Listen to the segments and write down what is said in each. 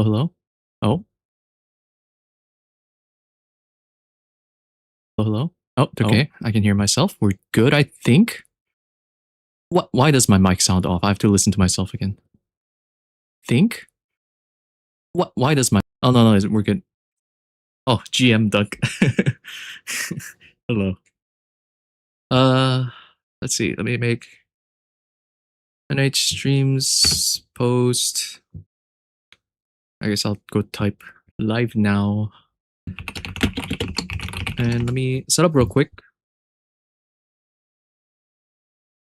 Hello, hello. Oh, hello, hello. Oh, okay. I can hear myself. We're good, I think. What? Why does my mic sound off? I have to listen to myself again. Think? What? Why does my? Oh no, no, we're good. Oh, GM duck. Hello. Uh, let's see. Let me make NH streams post. I guess I'll go type live now, and let me set up real quick.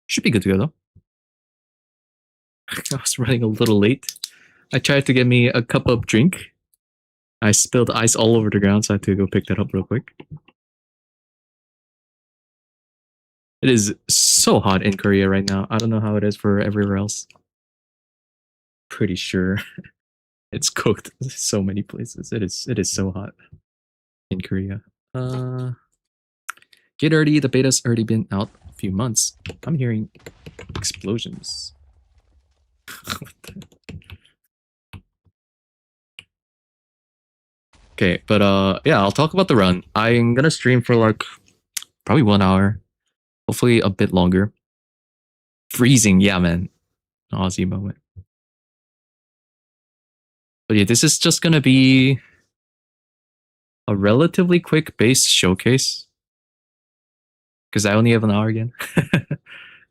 Should be good to go though. I was running a little late. I tried to get me a cup of drink. I spilled ice all over the ground, so I had to go pick that up real quick. It is so hot in Korea right now. I don't know how it is for everywhere else. Pretty sure it's cooked so many places. It is so hot in Korea. Get Early, the beta's already been out a few months. I'm hearing explosions. Okay, but yeah, I'll talk about the run. I'm gonna stream for like probably 1 hour, hopefully a bit longer. Freezing, yeah, man. Aussie moment. But yeah, this is just gonna be a relatively quick base showcase because I only have an hour again.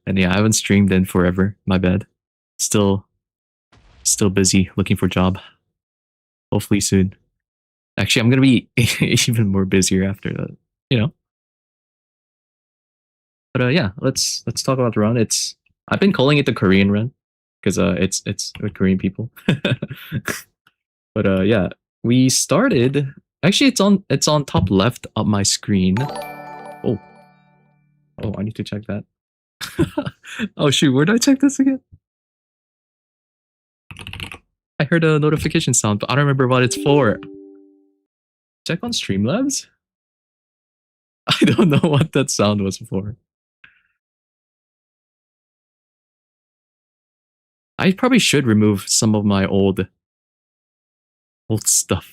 And yeah, I haven't streamed in forever. My bad. Still busy looking for a job. Hopefully soon. Actually, I'm gonna be even more busier after that. You know. But yeah, let's talk about the run. I've been calling it the Korean run because it's with Korean people. But yeah, we started. Actually, it's on top left of my screen. Oh, I need to check that. Oh shoot, where did I check this again? I heard a notification sound, but I don't remember what it's for. Check on Streamlabs? I don't know what that sound was for. I probably should remove some of my old stuff.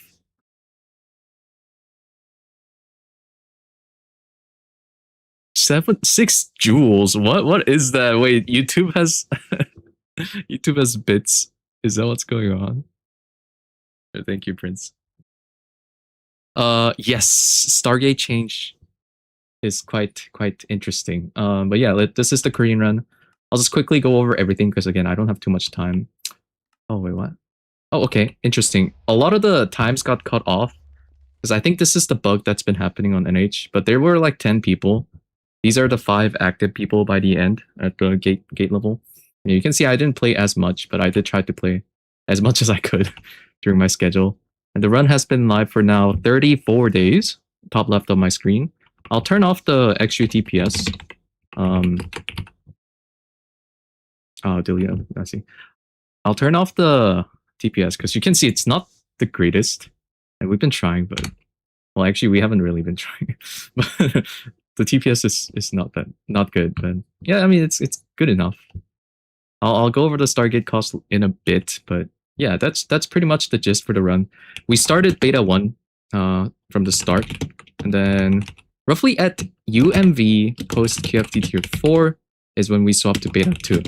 6 joules. What is that? Wait, YouTube has YouTube has bits. Is that what's going on? Thank you, Prince. Yes, Stargate change is quite interesting. But yeah, this is the Korean run. I'll just quickly go over everything because again, I don't have too much time. Oh wait, what? Oh, okay, interesting. A lot of the times got cut off because I think this is the bug that's been happening on NH. But there were like 10 people. These are the 5 active people by the end at the gate level. And you can see I didn't play as much, but I did try to play as much as I could during my schedule. And the run has been live for now 34 days. Top left of my screen. I'll turn off the extra TPS. Oh, delete. I see. I'll turn off the TPS because you can see it's not the greatest. And we've been trying, but well, actually, we haven't really been trying. But the TPS is not good. But yeah, I mean, it's good enough. I'll go over the Stargate cost in a bit, but yeah, that's pretty much the gist for the run. We started beta 1 from the start, and then roughly at UMV post QFT tier 4 is when we swapped to beta 2.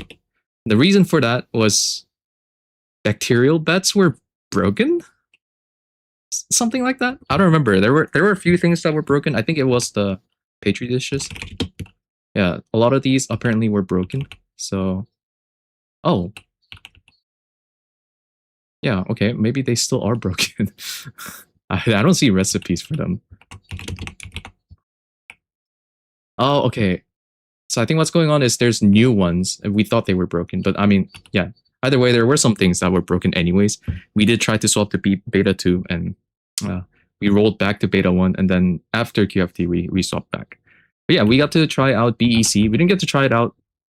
The reason for that was bacterial bets were broken, something like that. I don't remember. There were a few things that were broken. I think it was the petri dishes. Yeah, a lot of these apparently were broken. So, oh, yeah, okay, maybe they still are broken. I don't see recipes for them. Oh, okay. So I think what's going on is there's new ones. We thought they were broken, but I mean, yeah. Either way, there were some things that were broken anyways. We did try to swap to beta 2, and we rolled back to beta 1, and then after QFT, we swapped back. But yeah, we got to try out BEC. We didn't get to try it out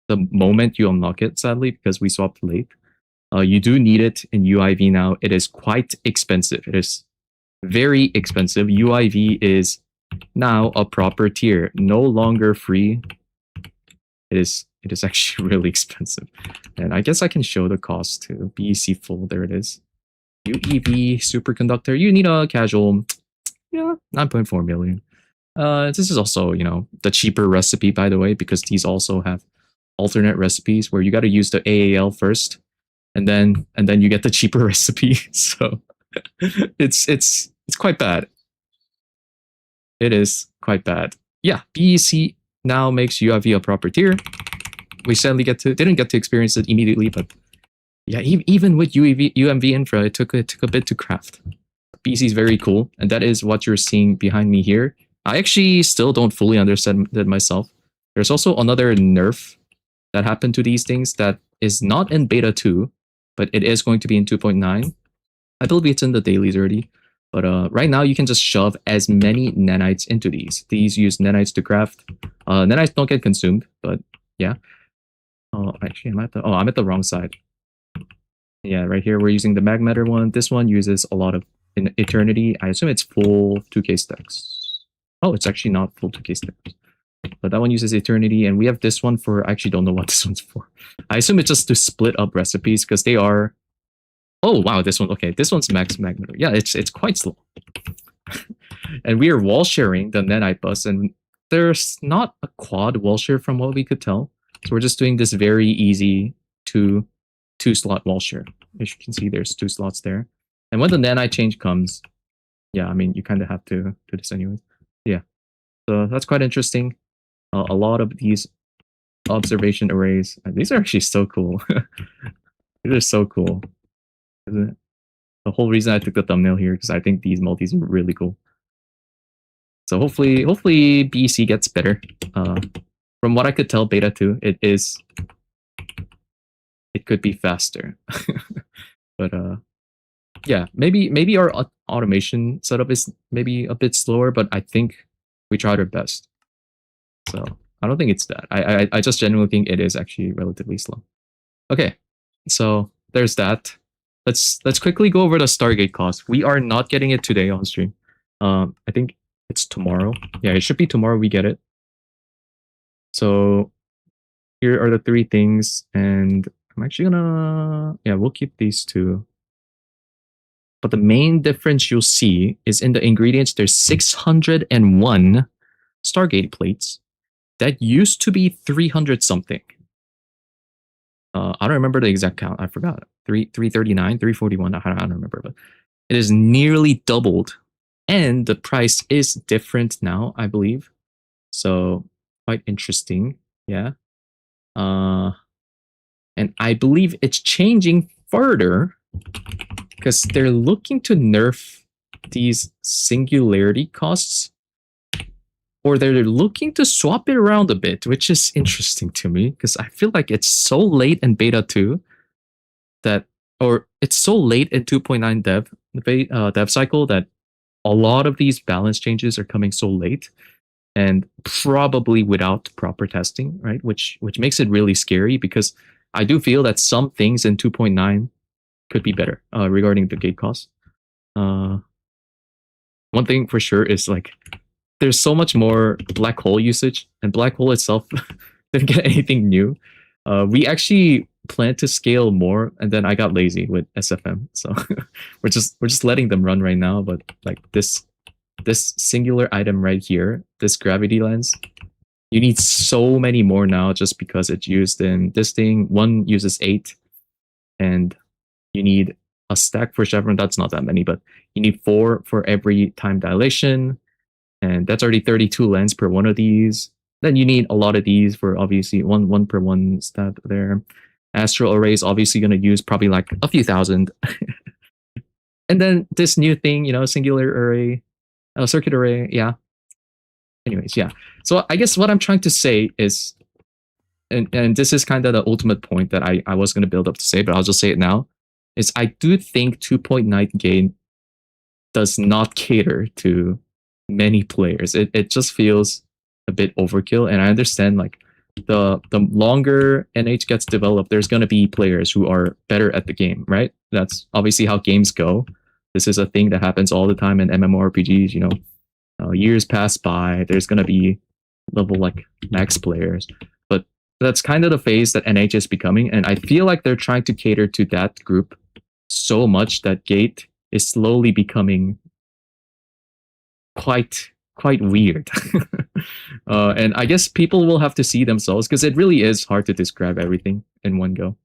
the moment you unlock it, sadly, because we swapped late. You do need it in UIV now. It is quite expensive. It is very expensive. UIV is now a proper tier, no longer free. It is actually really expensive. And I guess I can show the cost to BEC full. There it is. UEV superconductor. You need a casual, yeah, 9.4 million. This is also, you know, the cheaper recipe, by the way, because these also have alternate recipes where you got to use the AAL first, and then you get the cheaper recipe. So it's quite bad. It is quite bad. Yeah, BEC now makes UIV a proper tier. We sadly didn't get to experience it immediately, but yeah, even with UMV infra, it took a bit to craft. BEC is very cool, and that is what you're seeing behind me here. I actually still don't fully understand it myself. There's also another nerf that happened to these things that is not in beta 2, but it is going to be in 2.9. I believe it's in the dailies already. But right now, you can just shove as many nanites into these. These use nanites to craft. Nanites don't get consumed, but yeah. Oh, actually, I'm at the wrong side. Yeah, right here, we're using the magmatter one. This one uses a lot of eternity. I assume it's full 2k stacks. Oh, it's actually not full 2k stacks. But that one uses eternity, and we have this one for, I actually don't know what this one's for. I assume it's just to split up recipes, because they are... Oh, wow, this one, okay, this one's max magmatter. Yeah, it's quite slow. And we are wall sharing the nanite bus, and there's not a quad wall share from what we could tell. So we're just doing this very easy two slot wall share. As you can see, there's 2 slots there. And when the nanite change comes, yeah, I mean, you kind of have to do this anyway. Yeah, so that's quite interesting. A lot of these observation arrays, these are actually so cool. These are so cool. Isn't it? The whole reason I took the thumbnail here, because I think these multis are really cool. So hopefully BEC gets better. From what I could tell, beta 2, it could be faster. But yeah, maybe our automation setup is maybe a bit slower, but I think we tried our best. So I don't think it's that. I just genuinely think it is actually relatively slow. Okay, so there's that. Let's quickly go over the Stargate cost. We are not getting it today on stream. I think it's tomorrow. Yeah, it should be tomorrow we get it. So here are the 3 things, and I'm actually gonna, yeah, we'll keep these 2. But the main difference you'll see is in the ingredients. There's 601 Stargate plates. That used to be 300 something. I don't remember the exact count. I forgot. 339, 341. I don't remember, but it is nearly doubled, and the price is different now, I believe. So quite interesting. Yeah. And I believe it's changing further because they're looking to nerf these singularity costs, or they're looking to swap it around a bit, which is interesting to me because I feel like it's so late in beta 2 that, or it's so late in 2.9 dev cycle that a lot of these balance changes are coming so late and probably without proper testing, right? Which makes it really scary because I do feel that some things in 2.9 could be better regarding the gate cost. One thing for sure is like there's so much more black hole usage, and black hole itself didn't get anything new. We actually planned to scale more, and then I got lazy with SFM, so we're just letting them run right now. But like this singular item right here, this gravity lens, you need so many more now just because it's used in this thing. One uses 8, and you need a stack for chevron. That's not that many, but you need 4 for every time dilation, and that's already 32 lens per one of these. Then you need a lot of these for obviously one per one stat there. Astral array is obviously going to use probably like a few thousand. And then this new thing, singular array, circuit array, yeah. Anyways, yeah. So I guess what I'm trying to say is, and this is kind of the ultimate point that I was going to build up to say, but I'll just say it now, is I do think 2.9 game does not cater to many players. It just feels a bit overkill, and I understand like the longer NH gets developed, there's going to be players who are better at the game, right? That's obviously how games go. This is a thing that happens all the time in MMORPGs. Years pass by, there's going to be level like max players, but that's kind of the phase that NH is becoming, and I feel like they're trying to cater to that group so much that gate is slowly becoming quite weird. And I guess people will have to see themselves because it really is hard to describe everything in one go.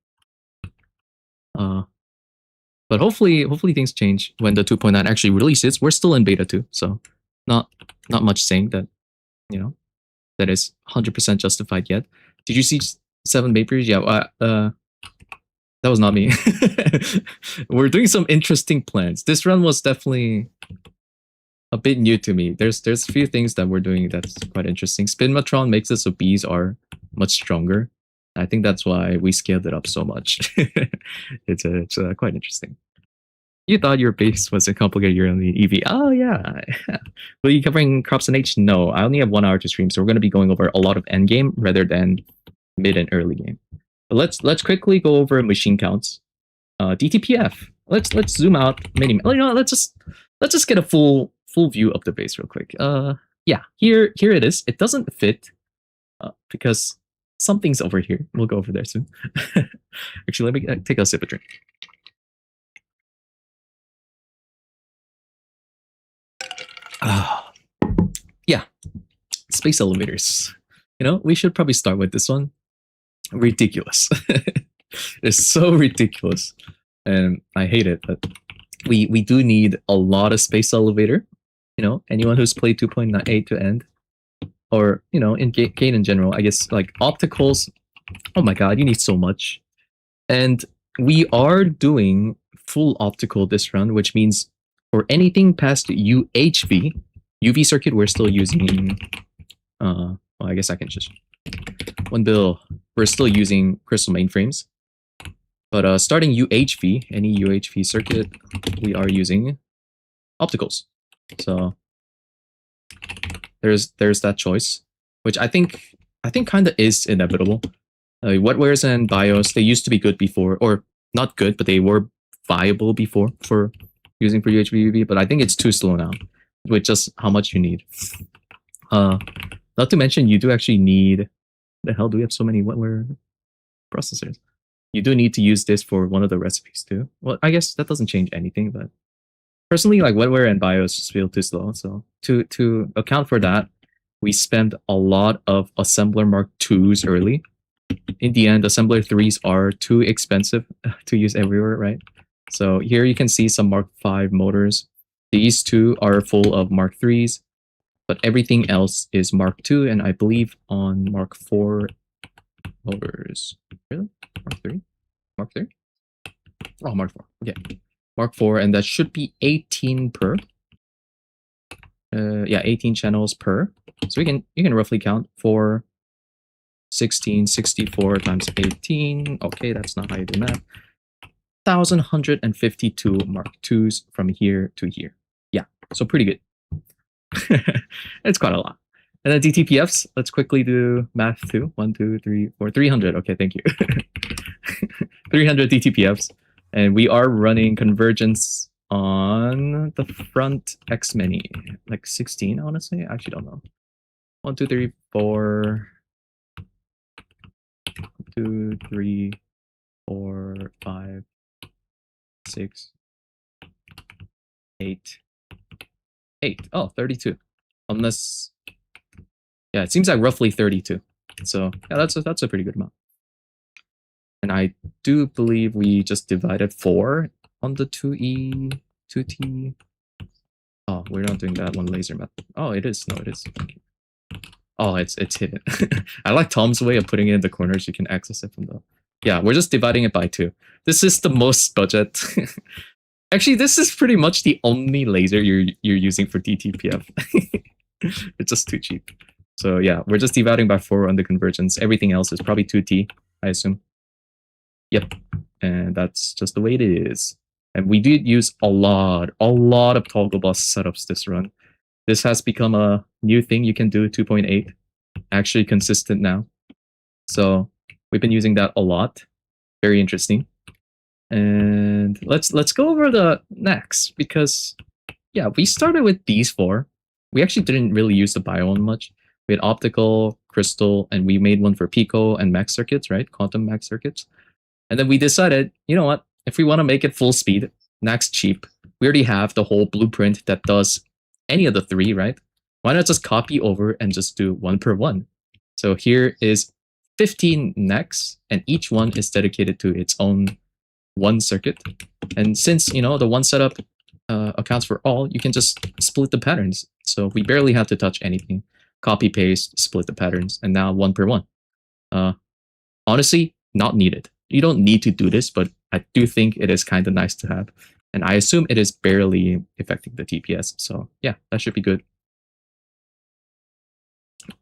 Uh, but hopefully things change when the 2.9 actually releases. We're still in beta 2, so not much saying that, you know, that is 100% justified yet. Did you see 7 Vapors? Yeah, that was not me. We're doing some interesting plans. This run was definitely a bit new to me. There's a few things that we're doing that's quite interesting. Spinmatron makes it so bees are much stronger. I think that's why we scaled it up so much. It's quite interesting. You thought your base was a complicated year on the EV. Oh yeah. Will you covering crops and H? No, I only have 1 hour to stream, so we're going to be going over a lot of end game rather than mid and early game. But let's quickly go over machine counts. DTPF. Let's zoom out mini. Oh, you know, let's just get a full view of the base real quick. Yeah, here it is. It doesn't fit because something's over here. We'll go over there soon. Actually, let me take a sip of drink. Yeah, space elevators. You know, we should probably start with this one. Ridiculous. It's so ridiculous, and I hate it. But we do need a lot of space elevator. You know, anyone who's played 2.8 to end, or you know, in Gate in general, I guess like opticals. Oh my god, you need so much. And we are doing full optical this round, which means for anything past UHV, UV circuit, we're still using. Well, I guess I can just one bill. We're still using crystal mainframes, but starting UHV, any UHV circuit, we are using opticals. So there's that choice, which I think kind of is inevitable. Wetwares and BIOS, they used to be good before, or not good, but they were viable before for using for UHV UV. But I think it's too slow now with just how much you need. Not to mention, you do actually need. The hell do we have so many wetware processors? You do need to use this for one of the recipes too. Well, I guess that doesn't change anything, but personally, like wetware and BIOS just feel too slow. So to account for that, we spent a lot of assembler Mark IIs early. In the end, assembler 3s are too expensive to use everywhere, right? So here you can see some Mark V motors. These two are full of Mark IIIs, but everything else is Mark II, and I believe on Mark IV motors. Really? Mark III? Mark III? Oh, Mark IV. Okay. Mark IV, and that should be 18 per. Yeah, 18 channels per. So you can roughly count 4, 16, 64 times 18. Okay, that's not how you do math. 1,152 Mark IIs from here to here. Yeah, so pretty good. It's quite a lot. And then DTPFs, let's quickly do math too. 1, 2, 3, 4, 300. Okay, thank you. 300 DTPFs. And we are running convergence on the front X many. Like 16, I want to say. I actually don't know. 1, 2, 3, 4. 2, 3, 4, 5, 6, 8. 8. Oh, 32. Unless, yeah, it seems like roughly 32. So yeah, that's a pretty good amount. And I do believe we just divided 4 on the 2E, 2T. Oh, we're not doing that one laser method. Oh, it is. No, it is. Oh, it's hidden. I like Tom's way of putting it in the corners. You can access it from the. Yeah, we're just dividing it by 2. This is the most budget. Actually, this is pretty much the only laser you're using for DTPF. It's just too cheap. So yeah, we're just dividing by 4 on the convergence. Everything else is probably 2T, I assume. Yep, and that's just the way it is. And we did use a lot of toggle bus setups this run. This has become a new thing you can do 2.8, actually consistent now. So we've been using that a lot. Very interesting. And let's go over the next, because yeah, we started with these 4. We actually didn't really use the bio one much. We had optical, crystal, and we made one for Pico and max circuits, right? Quantum max circuits. And then we decided, you know what? if we want to make it full speed, next cheap, we already have the whole blueprint that does any of the three, right? Why not just copy over and just do one per one? So here is 15 necks, and each one is dedicated to its own one circuit. And since, the one setup accounts for all, you can just split the patterns. So we barely have to touch anything. Copy, paste, split the patterns, and now one per one. Honestly, not needed. You don't need to do this, but I do think it is kind of nice to have. And I assume it is barely affecting the TPS. So yeah, that should be good.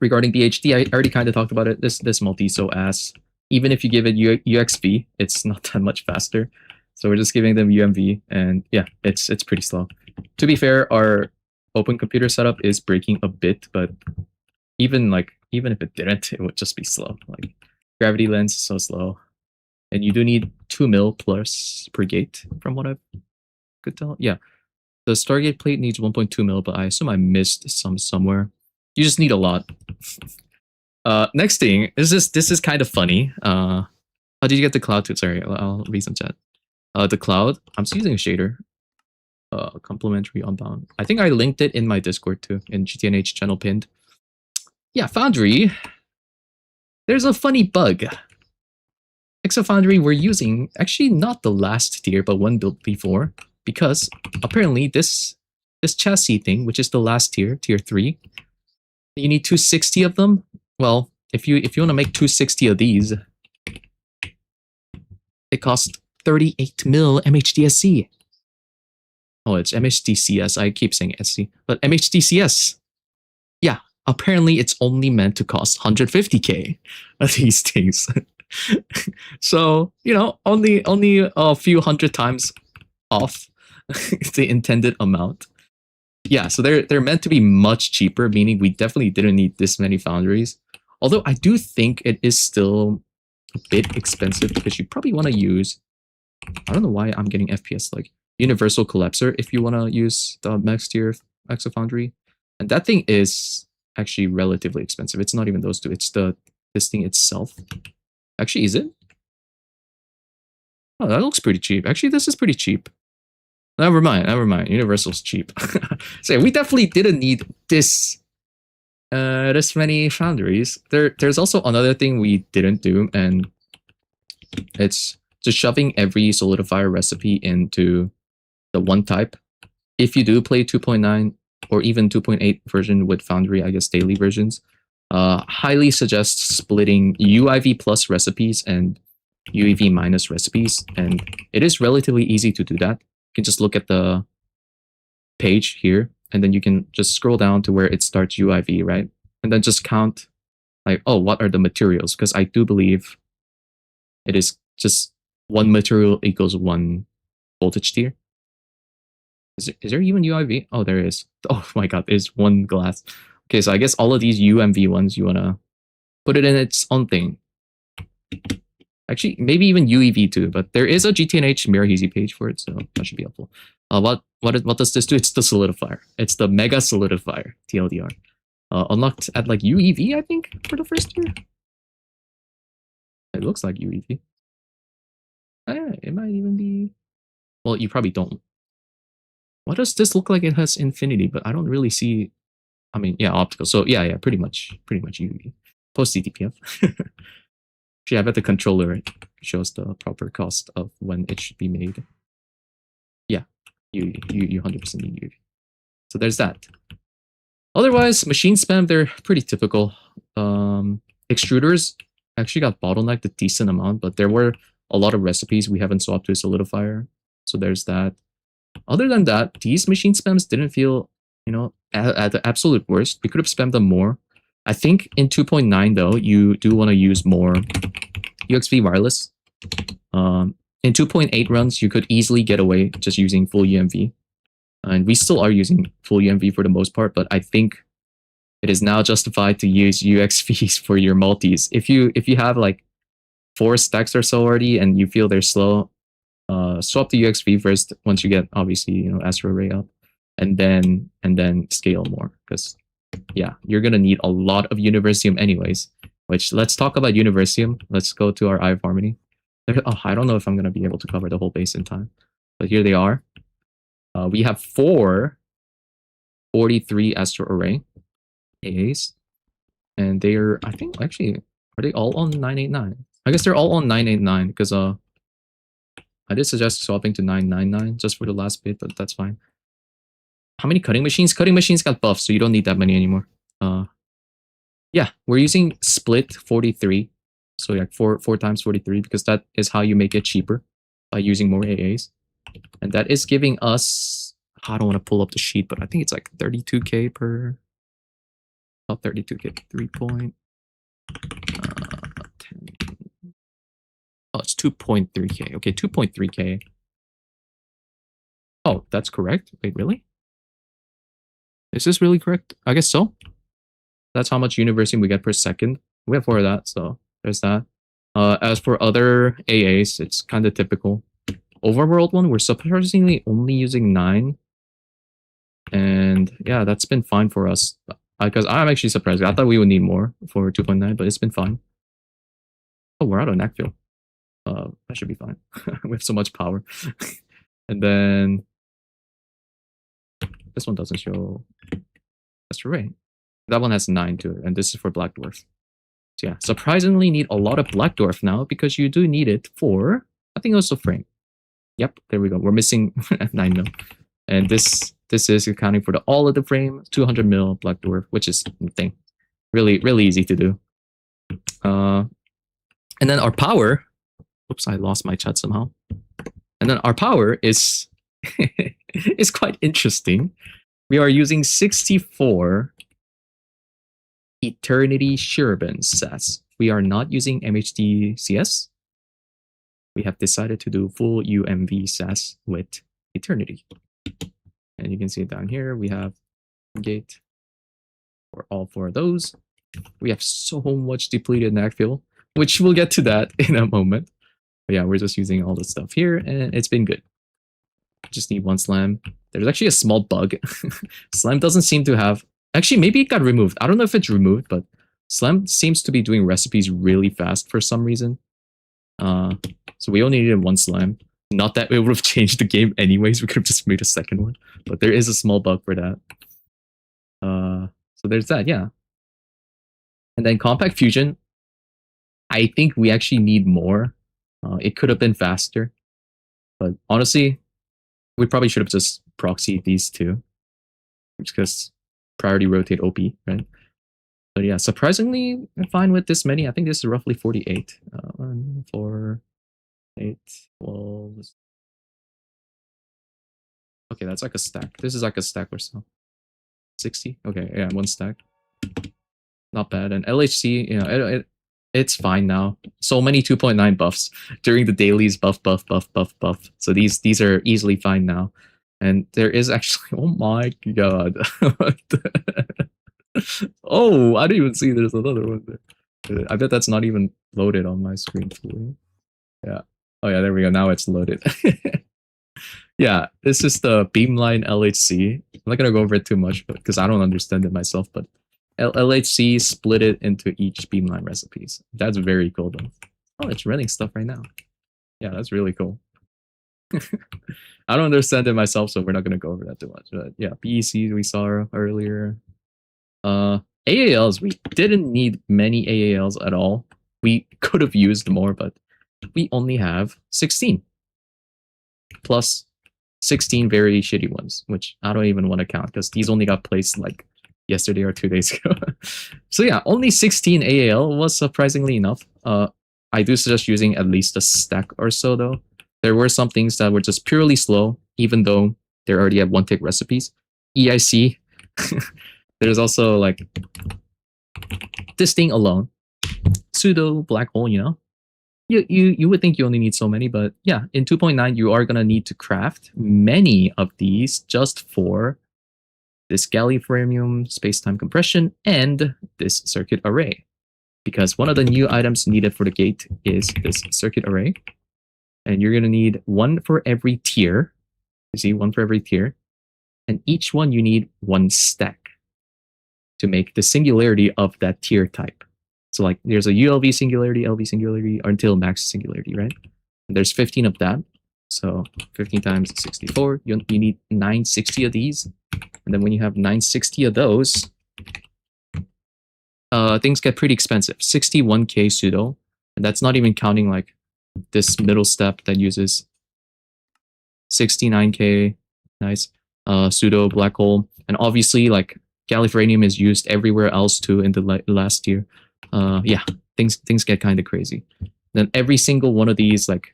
Regarding BHD, I already kind of talked about it. This multi is so ass. Even if you give it UXV, it's not that much faster. So we're just giving them UMV, and yeah, it's pretty slow. To be fair, our open computer setup is breaking a bit, but even if it didn't, it would just be slow. Like gravity lens is so slow, and you do need 2 mil plus per gate, from what I could tell. Yeah, the Stargate plate needs 1.2 mil, but I assume I missed some somewhere. You just need a lot. Next thing is this is kind of funny. How did you get the cloud too? Sorry, I'll read some chat. The cloud, I'm just using a shader. Complementary unbound. I think I linked it in my Discord too, in GTNH channel pinned. Yeah, Foundry. There's a funny bug. Exofoundry we're using actually not the last tier, but one built before, because apparently this chassis thing, which is the last tier, tier 3, you need 260 of them. Well, if you want to make 260 of these, it costs 38 mil MHDSC. Oh, it's MHDCS. I keep saying SC, but MHDCS. Yeah, apparently it's only meant to cost 150k of these things. So, only a few hundred times off the intended amount. Yeah, so they're meant to be much cheaper, meaning we definitely didn't need this many foundries. Although I do think it is still a bit expensive, because you probably want to use, I don't know why I'm getting FPS, like Universal Collapser, if you want to use the max tier Exofoundry. And that thing is actually relatively expensive. It's not even those two, it's this thing itself. Actually, is it? Oh, that looks pretty cheap. Actually, this is pretty cheap. Never mind. Universal's cheap. So we definitely didn't need this many foundries. There's also another thing we didn't do, and it's just shoving every solidifier recipe into the one type. If you do play 2.9 or even 2.8 version with Foundry, I guess daily versions, highly suggest splitting UIV plus recipes and UEV minus recipes, and it is relatively easy to do that. You can just look at the page here, and then you can just scroll down to where it starts UIV, right? And then just count, like, oh, what are the materials? Because I do believe it is just one material equals one voltage tier. Is there even UIV? Oh, there is. Oh my god, there's one glass. Okay, so I guess all of these UMV ones, you want to put it in its own thing. Actually, maybe even UEV too, but there is a GTNH Mirror-Hazy page for it, so that should be helpful. What does this do? It's the solidifier. It's the mega solidifier, TLDR. Unlocked at like UEV, I think, for the first year. It looks like UEV. It might even be. Well, you probably don't. What does this look like? It has infinity, but I don't really see. I mean, yeah, optical. So yeah, pretty much UEV. Post CTPF. Actually, I bet the controller shows the proper cost of when it should be made. Yeah, you 100% need UEV. So there's that. Otherwise, machine spam, they're pretty typical. Extruders actually got bottlenecked a decent amount, but there were a lot of recipes we haven't swapped to a solidifier. So there's that. Other than that, these machine spams didn't feel, at the absolute worst. We could have spammed them more. I think in 2.9 though, you do want to use more UXV wireless. In 2.8 runs, you could easily get away just using full UMV. And we still are using full UMV for the most part, but I think it is now justified to use UXVs for your multis. If you have like 4 stacks or so already and you feel they're slow, swap the UXV first once you get obviously Astro Ray up, and then scale more, because yeah, you're gonna need a lot of Universium anyways. Which, let's talk about Universium. Let's go to our Eye of Harmony. I don't know if I'm gonna be able to cover the whole base in time, but here they are. We have 443 astro array AAs, and they are, I think, actually, are they all on 989? I guess they're all on 989 because I did suggest swapping to 999 just for the last bit, but that's fine. How many cutting machines? Cutting machines got buffed, so you don't need that many anymore. Yeah, we're using split 43. So like four times 43 because that is how you make it cheaper by using more AAs. And that is giving us, I don't want to pull up the sheet, but I think it's like 32k per, not 32k, 3 10. Oh, it's 2.3k. Okay, 2.3k. Oh, that's correct. Wait, really? Is this really correct? I guess so. That's how much university we get per second. We have 4 of that, so there's that. As for other AAs, it's kind of typical. Overworld one, we're surprisingly only using 9. And yeah, that's been fine for us. Because I'm actually surprised. I thought we would need more for 2.9, but it's been fine. Oh, we're out of Knackville. That should be fine. We have so much power. And then this one doesn't show Astro Ray. That one has 9 to it, and this is for Black Dwarf. So yeah, surprisingly need a lot of Black Dwarf now because you do need it for, I think also frame. Yep, there we go. We're missing 9 mil. And this is accounting for all of the frame, 200 mil Black Dwarf, which is nothing. Really, really easy to do. And then our power, oops, I lost my chat somehow. And then our power is is quite interesting. We are using 64 Eternity Sherbin SAS. We are not using MHD CS. We have decided to do full UMV SAS with Eternity. And you can see it down here. We have gate for all 4 of those. We have so much depleted Knackville, which we'll get to that in a moment. But yeah, we're just using all this stuff here, and it's been good. Just need 1 slam. There's actually a small bug. Slam doesn't seem to have... Actually, maybe it got removed. I don't know if it's removed, but Slam seems to be doing recipes really fast for some reason. So we only needed 1 slam. Not that it would have changed the game anyways. We could have just made a second one. But there is a small bug for that. So there's that, yeah. And then Compact Fusion. I think we actually need more. It could have been faster. But honestly, we probably should have just proxied these 2. Because priority rotate OP, right? But yeah, surprisingly, I'm fine with this many. I think this is roughly 48. 1, 4, 8, 12. Okay, that's like a stack. This is like a stack or so. 60. Okay, yeah, 1 stack. Not bad. And LHC, you know, it's fine now. So many 2.9 buffs during the dailies. Buff. So these are easily fine now. And there is actually, oh my god. Oh, I didn't even see there's another one there. I bet that's not even loaded on my screen. Yeah. Oh yeah, there we go. Now it's loaded. Yeah, this is the Beamline LHC. I'm not gonna go over it too much because I don't understand it myself, but LHC split it into each Beamline recipes. That's very cool though. Oh, it's running stuff right now. Yeah, that's really cool. I don't understand it myself, so we're not gonna go over that too much. But yeah, BECs we saw earlier. AALs, we didn't need many AALs at all. We could have used more, but we only have 16. Plus 16 very shitty ones, which I don't even want to count because these only got placed like yesterday or 2 days ago. So yeah, only 16 AAL was surprisingly enough. I do suggest using at least a stack or so though. There were some things that were just purely slow, even though they already have 1-tick recipes. EIC. There's also like this thing alone. Pseudo black hole, you know? You would think you only need so many, but yeah, in 2.9 you are gonna need to craft many of these just for this Gallifremium space-time compression and this circuit array. Because one of the new items needed for the gate is this circuit array. And you're gonna need 1 for every tier. You see, 1 for every tier. And each one you need 1 stack to make the singularity of that tier type. So like there's a ULV singularity, LV singularity, until max singularity, right? There's 15 of that. So 15 times 64, you need 960 of these. And then when you have 960 of those, things get pretty expensive. 61k pseudo. And that's not even counting like this middle step that uses 69k, nice, pseudo black hole. And obviously like Gallifrenium is used everywhere else too in the last year. Yeah, things get kind of crazy. Then every single one of these like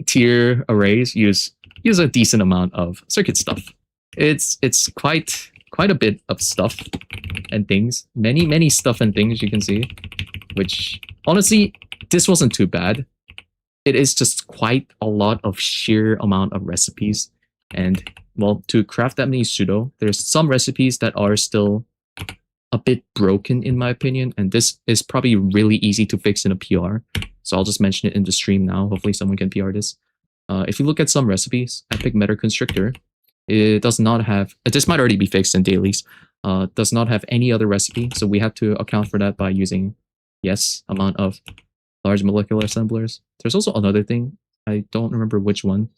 tier arrays use a decent amount of circuit stuff. It's quite a bit of stuff and things. Many stuff and things you can see, which honestly this wasn't too bad. It is just quite a lot of sheer amount of recipes. And well, to craft that many pseudo, there's some recipes that are still a bit broken in my opinion, and this is probably really easy to fix in a PR. So I'll just mention it in the stream now. Hopefully someone can PR this. If you look at some recipes, Epic Meta Constrictor, it does not have, this might already be fixed in dailies, does not have any other recipe. So we have to account for that by using, yes, amount of large molecular assemblers. There's also another thing. I don't remember which one.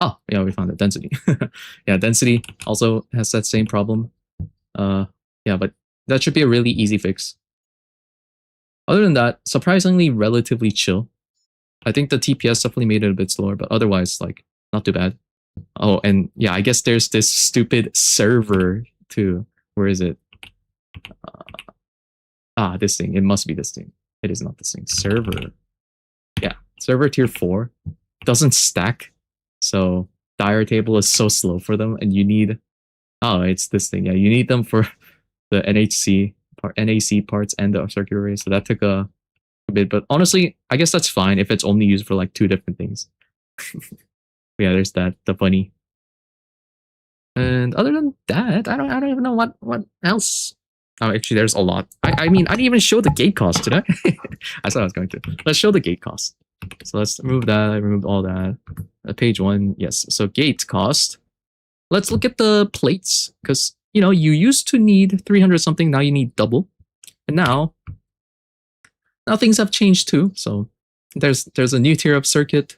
Oh, yeah, we found it. Density. Yeah, density also has that same problem. Yeah, but that should be a really easy fix. Other than that, surprisingly relatively chill. I think the TPS definitely made it a bit slower, but otherwise, like, not too bad. Oh, and yeah, I guess there's this stupid server too. Where is it? This thing. It must be this thing. It is not this thing. Server. Yeah, server tier 4 doesn't stack. So dire table is so slow for them, and you need, oh, it's this thing. Yeah, you need them for the NAC parts and the circuit array. So that took a bit, but honestly, I guess that's fine if it's only used for like 2 different things. Yeah, there's that, the bunny. And other than that, I don't even know what else. Oh, actually, there's a lot. I mean, I didn't even show the gate cost today. I thought I was going to. Let's show the gate cost. So let's remove that. I removed all that. Page 1, yes. So gate cost. Let's look at the plates, because you know you used to need 300 something. Now you need double, and now things have changed too. So there's a new tier up circuit,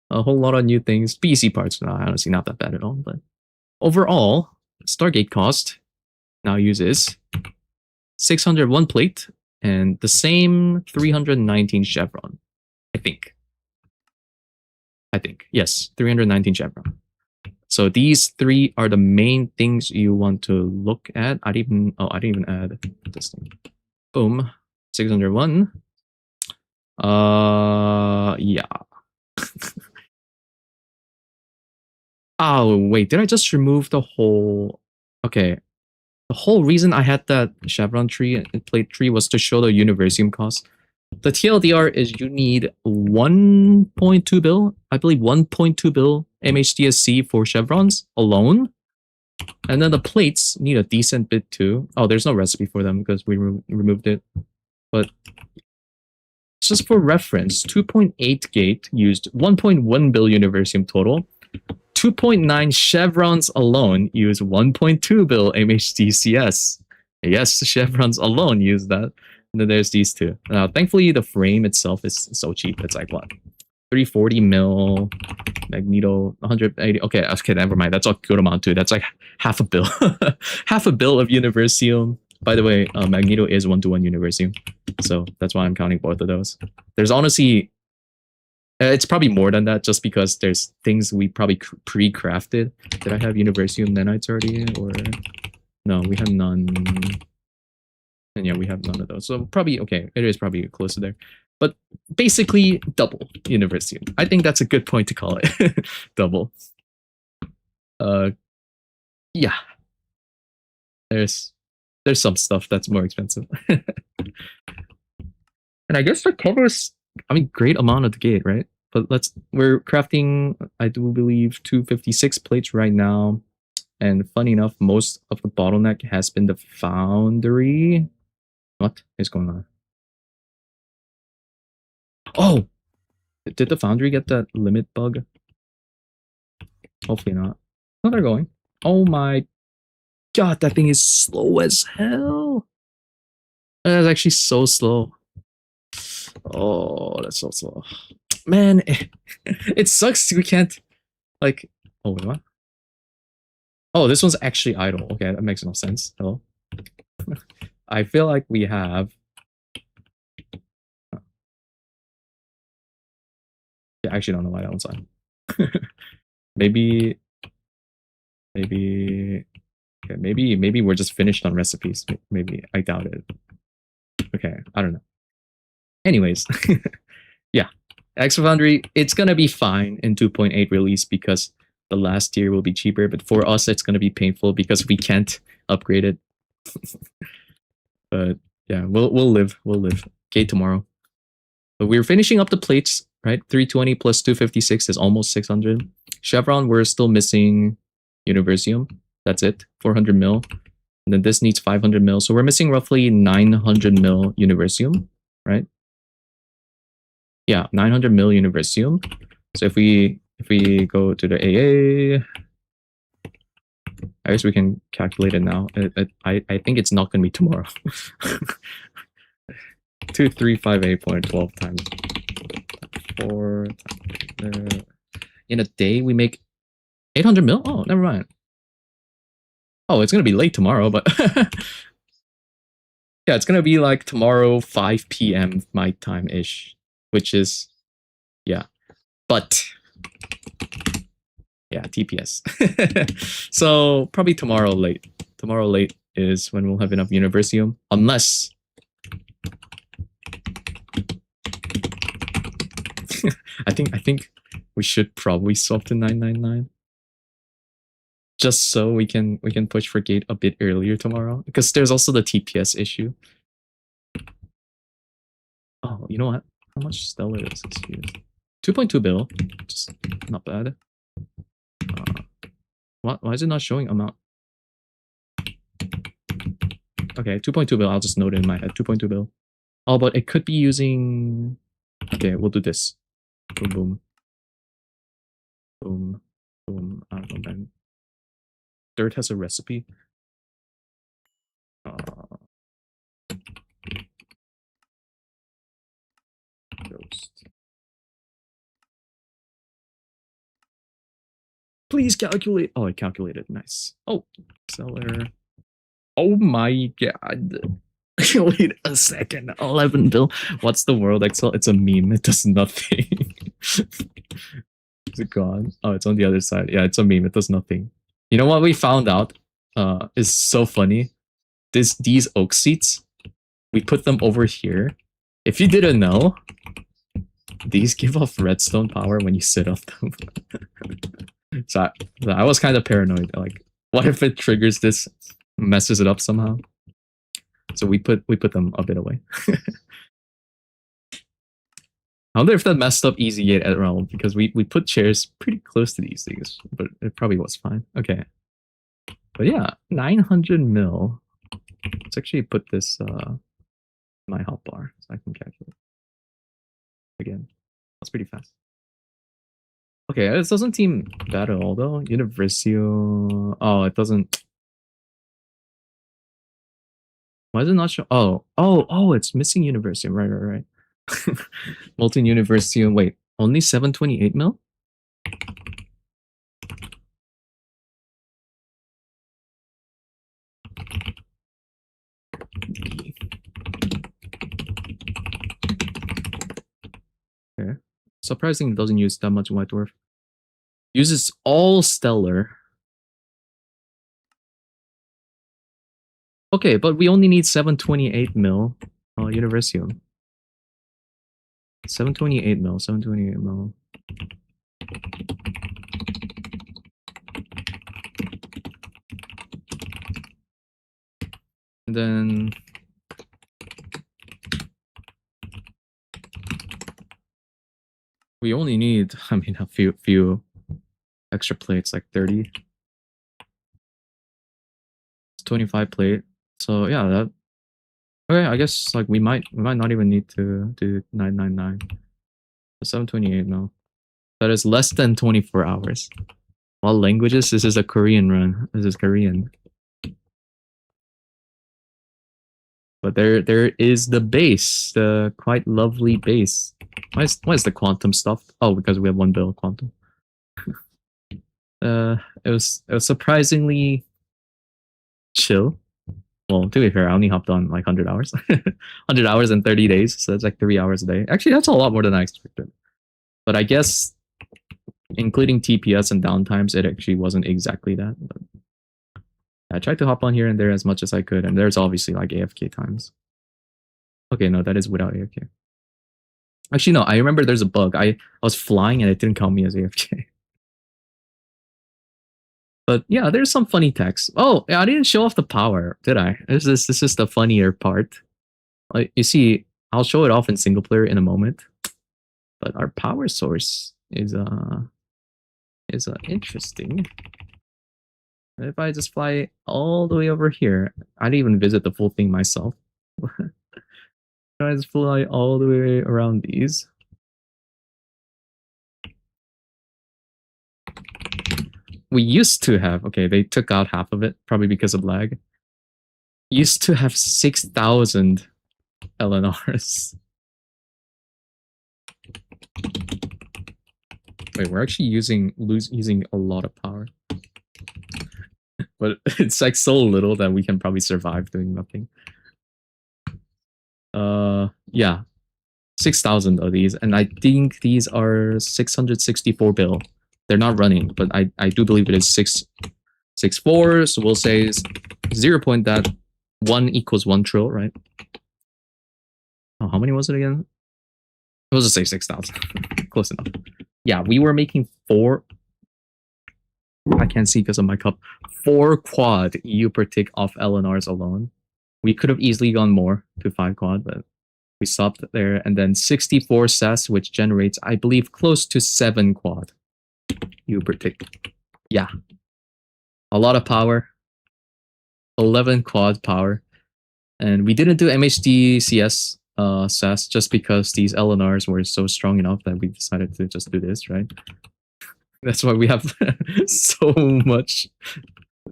a whole lot of new things. BC parts, no, honestly not that bad at all. But overall, Stargate cost now uses 601 plate and the same 319 chevron. I think. Yes, 319 chevron. So these 3 are the main things you want to look at. I didn't even add this thing. Boom. 601. Yeah. Oh, wait, did I just remove the whole... Okay. The whole reason I had that chevron tree and plate tree was to show the Universium cost. The TLDR is you need 1.2 bill, I believe 1.2 bill MHDSC for chevrons alone. And then the plates need a decent bit too. Oh, there's no recipe for them because we removed it. But just for reference, 2.8 gate used 1.1 bill Universium total. 2.9 chevrons alone use 1.2 bill MHDCS. Yes, chevrons alone use that. And then there's these 2. Now, thankfully, the frame itself is so cheap. It's like, what? 340 mil, Magneto, 180. Okay, never mind. That's a good amount too. That's like half a bill. Half a bill of Universium. By the way, Magneto is 1-to-1 Universium. So that's why I'm counting both of those. There's honestly... it's probably more than that, just because there's things we probably pre-crafted. Did I have Universium nanites already, or no? We have none, and yeah, we have none of those. So probably okay. It is probably close to there, but basically double Universium. I think that's a good point to call it double. Yeah. There's some stuff that's more expensive, and I guess that covers. I mean, great amount of the gate, right? But we're crafting, I do believe, 256 plates right now. And funny enough, most of the bottleneck has been the foundry. What is going on? Oh! Did the foundry get that limit bug? Hopefully not. No, they're going. Oh my god, that thing is slow as hell. That is actually so slow. Oh, that's so slow. Man, it sucks. We can't like. Oh wait, what? Oh, this one's actually idle. Okay, that makes no sense. Hello. I feel like we have. Yeah, I actually don't know why that one's on. maybe, maybe, okay, maybe we're just finished on recipes. Maybe I doubt it. Okay, I don't know. Anyways, yeah, Exo Foundry, it's gonna be fine in 2.8 release because the last tier will be cheaper. But for us, it's gonna be painful because we can't upgrade it. But yeah, we'll live. We'll live. Okay, tomorrow. But we're finishing up the plates, right? 320 plus 256 is almost 600. Chevron, we're still missing Universium. That's it, 400 mil. And then this needs 500 mil. So we're missing roughly 900 mil Universium, right? Yeah, 900 mil Universium. So if we go to the AA, I guess we can calculate it now. I think it's not going to be tomorrow. 2358.12 times 4. In a day, we make 800 mil? Oh, never mind. Oh, it's going to be late tomorrow, but yeah, it's going to be like tomorrow, 5 p.m. my time-ish, which is, yeah. But, yeah, TPS. So, probably tomorrow late. Tomorrow late is when we'll have enough Universium, unless I think we should probably swap to 999 just so we can push for gate a bit earlier tomorrow because there's also the TPS issue. Oh, you know what? How much stellar is this used? 2.2 bill, just not bad. Why is it not showing amount? Okay, 2.2 bill. I'll just note it in my head. 2.2 bill. Oh, but it could be using. Okay, we'll do this. Boom, boom, boom, boom. I don't know, man. Dirt has a recipe. Ghost. Please calculate. Oh, I calculated. Nice. Oh, seller. Oh my god. Wait a second. 11 bill. What's the world Excel? It's a meme. It does nothing. Is it gone? Oh, it's on the other side. Yeah, it's a meme. It does nothing. You know what we found out? Is so funny. These oak seats, we put them over here. If you didn't know, these give off redstone power when you sit on them. so I was kind of paranoid. Like, what if it triggers this, messes it up somehow? So we put them a bit away. I wonder if that messed up easy gate at all because we put chairs pretty close to these things, but it probably was fine. Okay. But yeah, 900 mil. Let's actually put this my hotbar so I can calculate. Again, that's pretty fast. Okay, this doesn't seem bad at all though. Universio. Oh, it doesn't. Why is it not show? Oh, it's missing Universium. Right. Molten Universium. Wait, only 728 mil? Okay. Surprising it doesn't use that much White Dwarf. Uses all stellar. Okay, but we only need 728 mil Universium. 728 mil, 728 mil. And then we only need, I mean, a few extra plates, like 30. It's 25 plate. So yeah, that. Okay, I guess like we might not even need to do 999. 728 mil. That is less than 24 hours. What languages? This is a Korean run. This is Korean. But there is the base, the quite lovely base. Why is the quantum stuff? Oh, because we have 1 bill quantum. It was surprisingly chill. Well, to be fair, I only hopped on like 100 hours. 100 hours in 30 days, so that's like 3 hours a day. Actually, that's a lot more than I expected. But I guess including TPS and downtimes, it actually wasn't exactly that. But I tried to hop on here and there as much as I could, and there's obviously like AFK times. Okay, no, that is without AFK. Actually, no, I remember there's a bug. I was flying and it didn't count me as AFK. But yeah, there's some funny text. Oh, yeah, I didn't show off the power, did I? This is the funnier part. You see, I'll show it off in single player in a moment. But our power source is interesting. If I just fly all the way over here, I didn't even visit the full thing myself. I just fly all the way around these. We used to have, okay, they took out half of it, probably because of lag. Used to have 6,000 LNRs. Wait, we're actually using a lot of power. But it's like so little that we can probably survive doing nothing. Yeah. 6,000 of these, and I think these are 664 bill. They're not running, but I do believe it is 664, so we'll say 0.1 equals 1 trill, right? Oh, how many was it again? We'll just say 6,000. Close enough. Yeah, we were making 4. I can't see because of my cup. 4 quad EU per tick off LNRs alone. We could have easily gone more to 5 quad, but we stopped there. And then 64 SAS, which generates, I believe, close to 7 quad EU per tick. Yeah. A lot of power. 11 quad power. And we didn't do MHD CS SAS just because these LNRs were so strong enough that we decided to just do this, right? That's why we have so much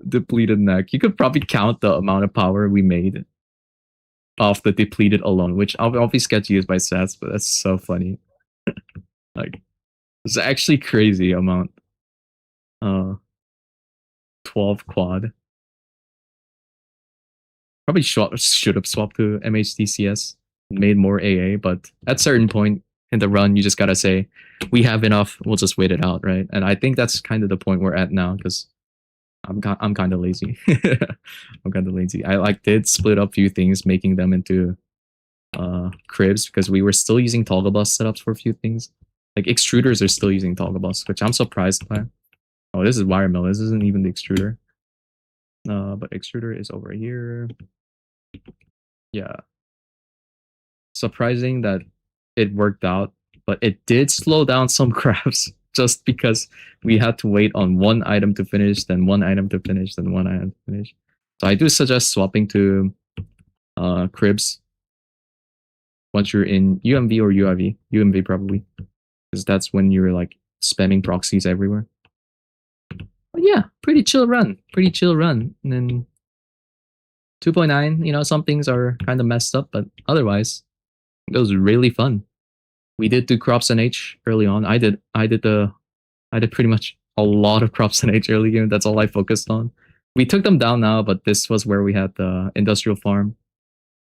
depleted neck. You could probably count the amount of power we made off the depleted alone, which obviously gets used by sets, but that's so funny. Like, it's actually crazy amount. 12 quad. Probably should have swapped to MHDCS, made more AA, but at certain point in the run, you just gotta say, we have enough, we'll just wait it out, right? And I think that's kind of the point we're at now, because I'm kind of lazy. I'm kind of lazy. I did split up a few things, making them into cribs, because we were still using toggle bus setups for a few things. Like extruders are still using toggle bus, which I'm surprised by. Oh, this is wire mill. This isn't even the extruder. But extruder is over here. Yeah. Surprising that it worked out, but it did slow down some crafts just because we had to wait on one item to finish, then one item to finish, then one item to finish. So I do suggest swapping to cribs once you're in UMV or UIV. UMV probably, because that's when you're like spamming proxies everywhere. But yeah, pretty chill run. Pretty chill run. And then 2.9, you know, some things are kind of messed up, but otherwise, it was really fun. We did do crops and H early on. I did pretty much a lot of crops and H early game. That's all I focused on. We took them down now, but this was where we had the industrial farm.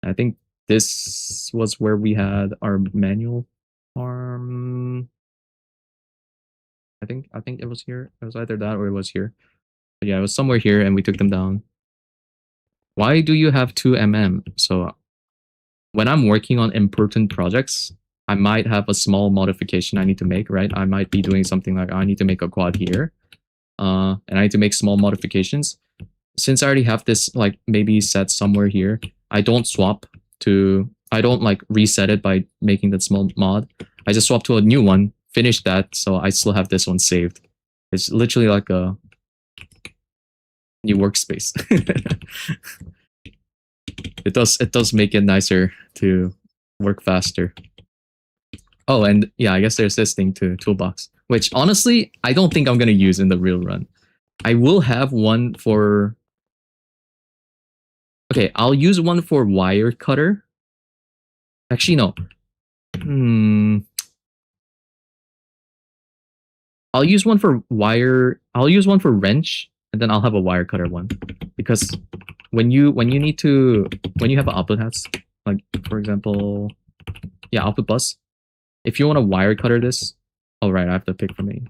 I think this was where we had our manual farm. I think it was here. It was either that or it was here. But yeah, it was somewhere here, and we took them down. Why do you have 2 So when I'm working on important projects, I might have a small modification I need to make, right? I might be doing something like I need to make a quad here, and I need to make small modifications. Since I already have this like maybe set somewhere here, I don't like reset it by making that small mod. I just swap to a new one, finish that, so I still have this one saved. It's literally like a new workspace. It does make it nicer to work faster. Oh, and yeah, I guess there's this thing too, toolbox, which honestly, I don't think I'm going to use in the real run. I will have one for Okay, I'll use one for wire cutter. Actually, no. I'll use one for wire. I'll use one for wrench, and then I'll have a wire cutter one, because when you need to, when you have an output has, like for example, yeah, output bus. If you want to wire cutter this, oh right, I have to pick from me.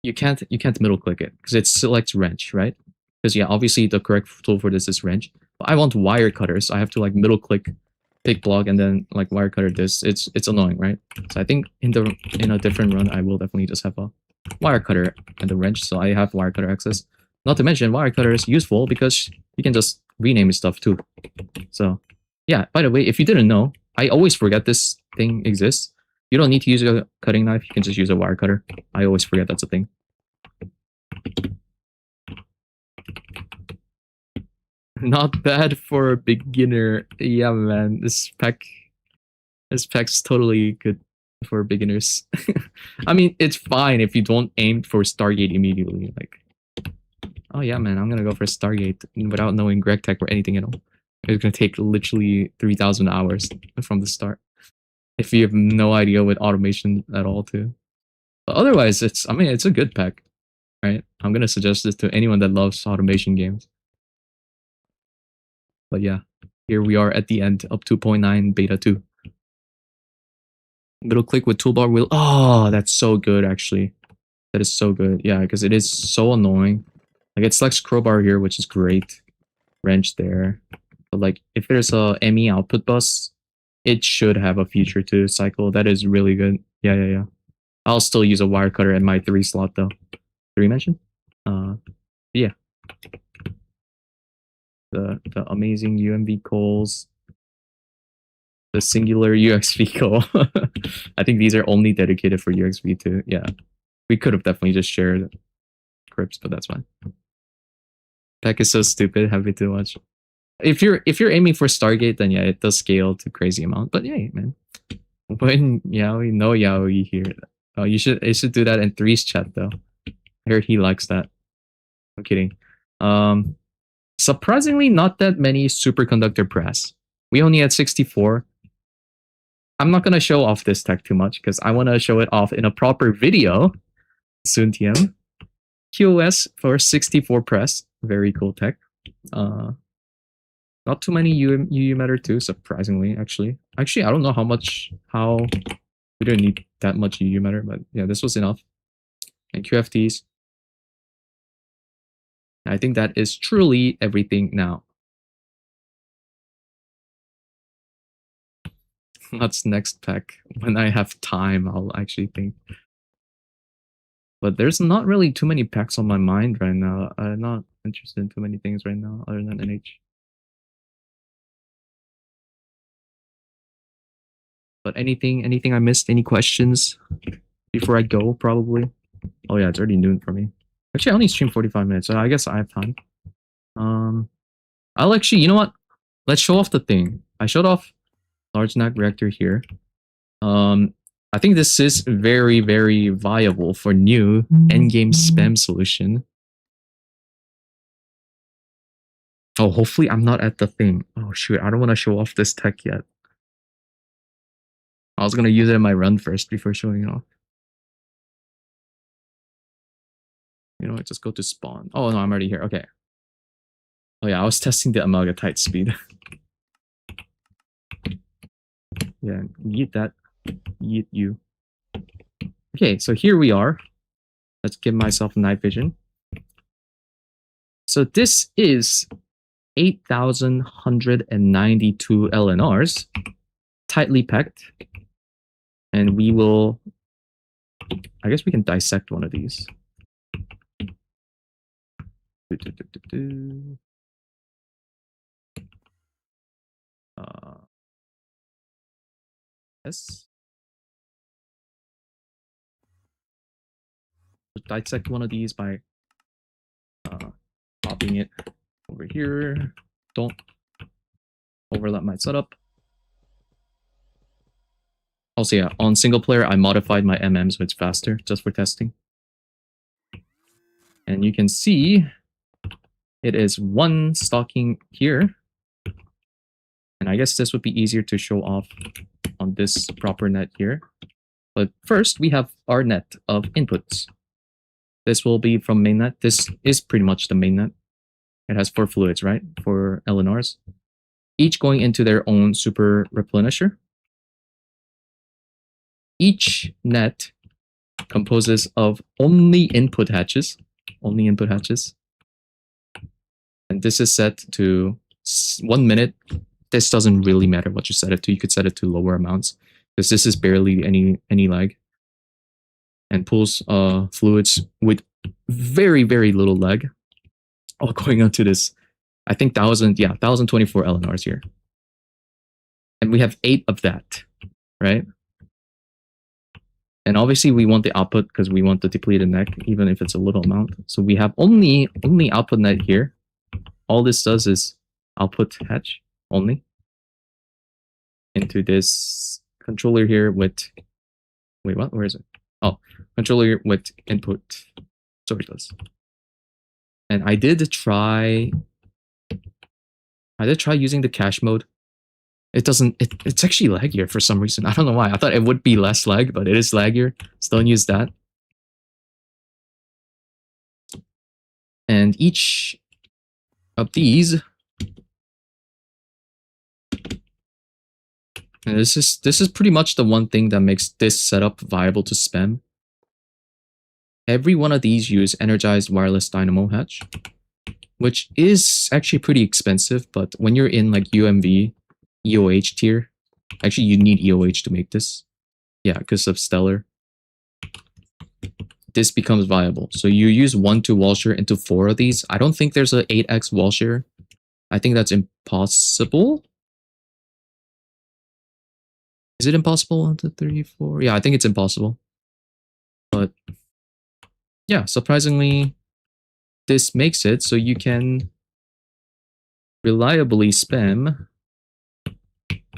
You can't middle click it because it selects wrench, right? Because yeah, obviously the correct tool for this is wrench. But I want wire cutters, so I have to like middle click, pick block, and then like wire cutter this. It's annoying, right? So I think in a different run, I will definitely just have a wire cutter and the wrench, so I have wire cutter access. Not to mention, wire cutter is useful because you can just rename stuff too. So yeah, by the way, if you didn't know, I always forget this thing exists. You don't need to use a cutting knife, you can just use a wire cutter. I always forget that's a thing. Not bad for a beginner. Yeah, man, this pack's totally good for beginners. I mean, it's fine if you don't aim for Stargate immediately. Like, oh yeah, man, I'm gonna go for Stargate without knowing Greg Tech or anything at all. It's gonna take literally 3,000 hours from the start if you have no idea with automation at all, too. But otherwise, I mean, it's a good pack, right? I'm gonna suggest this to anyone that loves automation games. But yeah, here we are at the end of 2.9 beta 2. Middle click with toolbar wheel. Oh, that's so good, actually. That is so good. Yeah, because it is so annoying. Like, it selects crowbar here, which is great. Wrench there. But like, if there's a ME output bus, it should have a feature to cycle. That is really good. Yeah. I'll still use a wire cutter in my 3 slot, though. 3 mention? Yeah. The amazing UMV calls. The singular UXV call. I think these are only dedicated for UXV too. Yeah. We could have definitely just shared Crips, but that's fine. Peck is so stupid, happy to watch. If you're aiming for Stargate, then yeah, it does scale to crazy amount. But yeah, man. When Yaoi, no Yaoi here. Oh, you should do that in Three's chat though. I heard he likes that. I'm kidding. Surprisingly, not that many superconductor press. We only had 64. I'm not gonna show off this tech too much because I want to show it off in a proper video soon. TM QoS for 64 press, very cool tech. Not too many UU matter too, surprisingly. Actually, I don't know how we don't need that much UU matter, but yeah, this was enough. And QFTs. I think that is truly everything now. What's next pack? When I have time, I'll actually think. But there's not really too many packs on my mind right now. I'm not interested in too many things right now other than NH. But anything I missed? Any questions before I go? Probably. Oh yeah, it's already noon for me. Actually, I only stream 45 minutes, so I guess I have time. I'll actually, you know what? Let's show off the thing. I showed off large NAC reactor here. I think this is very, very viable for new endgame spam solution. Oh, hopefully I'm not at the thing. Oh shoot, I don't want to show off this tech yet. I was gonna use it in my run first before showing it off. You know what, just go to spawn. Oh no, I'm already here. Okay. Oh yeah, I was testing the Amalgatite speed. Yeah, yeet that. Yeet you. Okay, so here we are. Let's give myself night vision. So this is 8,192 LNRs, tightly packed. And we will, I guess we can dissect one of these. Yes. Dissect one of these by popping it over here. Don't overlap my setup. Also, yeah, on single player, I modified my MM so it's faster, just for testing. And you can see it is one stocking here, And I guess this would be easier to show off on this proper net here. But first, we have our net of inputs. This will be from mainnet. This is pretty much the mainnet. It has 4 fluids, right? 4 LNRs, each going into their own super replenisher. Each net composes of only input hatches. And this is set to 1 minute. This doesn't really matter what you set it to. You could set it to lower amounts because this is barely any lag. And pulls fluids with very, very little lag. All going onto this, I think 1024 LNRs here. And we have 8 of that, right? And obviously we want the output because we want the depleted neck, even if it's a little amount. So we have only output net here. All this does is output hatch only into this controller here with, wait, what? Where is it? Oh, controller with input sourceless. And I did try using the cache mode. It doesn't, it's actually laggier for some reason. I don't know why. I thought it would be less lag, but it is laggier. Still use that. And each of these, and this is pretty much the one thing that makes this setup viable to spam. Every one of these use energized wireless dynamo hatch, which is actually pretty expensive, but when you're in like UMV, EOH tier, actually you need EOH to make this. Yeah, because of Stellar. This becomes viable. So you use 1-2 wall share into 4 of these. I don't think there's a 8x wall share. I think that's impossible. Is it impossible? 1, 2, 3, 4. Yeah, I think it's impossible. But yeah, surprisingly, this makes it so you can reliably spam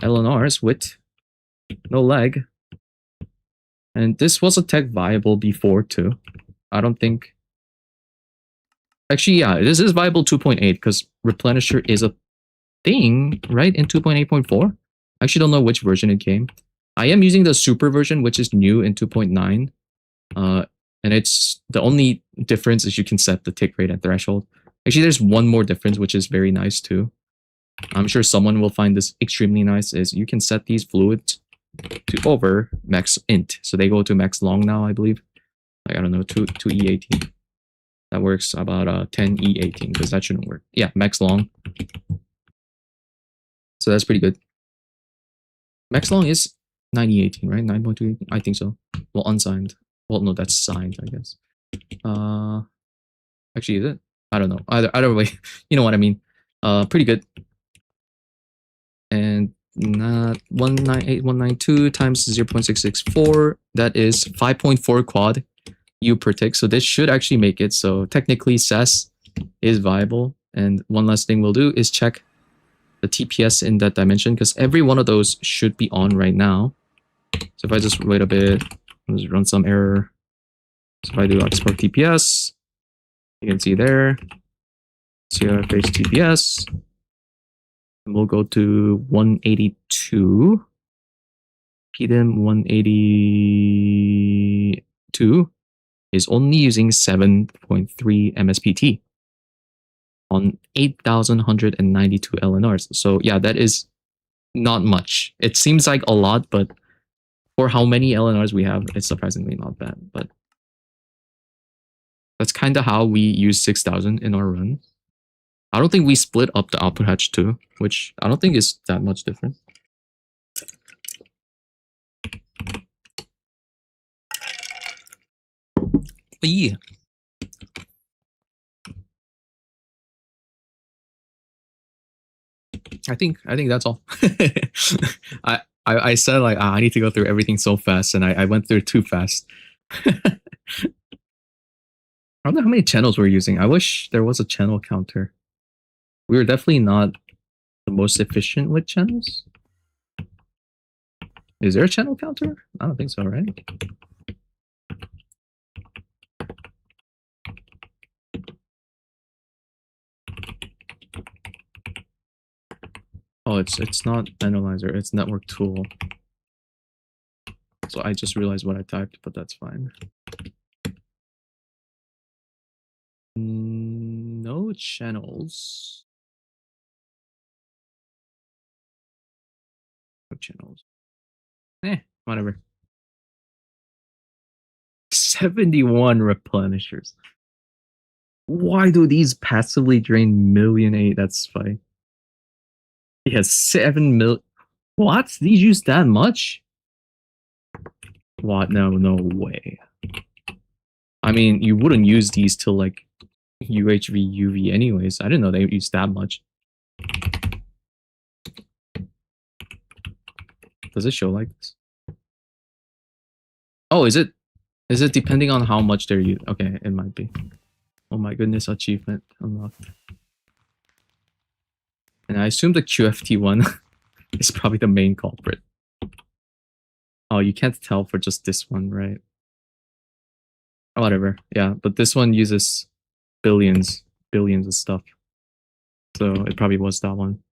LNRs with no lag. And this was a tech viable before too. I don't think. Actually, yeah, this is viable 2.8 because replenisher is a thing, right? In 2.8.4. I actually don't know which version it came. I am using the super version, which is new in 2.9. And it's the only difference is you can set the tick rate and threshold. Actually, there's one more difference, which is very nice too. I'm sure someone will find this extremely nice, is you can set these fluids to over max int. So they go to max long now, I believe. Like, I don't know, 2 E18. That works about 10 E18, because that shouldn't work. Yeah, max long. So that's pretty good. Max long is 9 E18, right? 9.2, I think so. Well, unsigned. Well, no, that's signed, I guess. Actually, is it? I don't know. Either way, you know what I mean. Pretty good. And not 198192 times 0.664. That is 5.4 quad U per tick. So this should actually make it. So technically, SAS is viable. And one last thing we'll do is check the TPS in that dimension, because every one of those should be on right now. So if I just wait a bit, I'll just run some error. So if I do export TPS, you can see there, CRFH TPS, and we'll go to 182, PDIM 182 is only using 7.3 MSPT on 8,192 LNRs. So yeah, that is not much. It seems like a lot, but for how many LNRs we have, it's surprisingly not bad. But that's kind of how we use 6,000 in our run. I don't think we split up the output hatch too, which I don't think is that much different. But yeah. I think that's all. I said like I need to go through everything so fast, and I went through too fast. I don't know how many channels we're using. I wish there was a channel counter. We were definitely not the most efficient with channels. Is there a channel counter? I don't think so, right? Oh, it's not analyzer, it's network tool. So I just realized what I typed, but that's fine. No channels. No channels. Whatever. 71 replenishers. Why do these passively drain million eight? That's funny. He has 7 mil. What? These use that much? What? No, no way. I mean, you wouldn't use these till like UHV, UV anyways. I didn't know they use that much. Does it show like this? Oh, is it? Is it depending on how much they're used? Okay, it might be. Oh my goodness, achievement unlocked. And I assume the QFT one is probably the main culprit. Oh, you can't tell for just this one, right? Whatever. Yeah, but this one uses billions of stuff. So it probably was that one.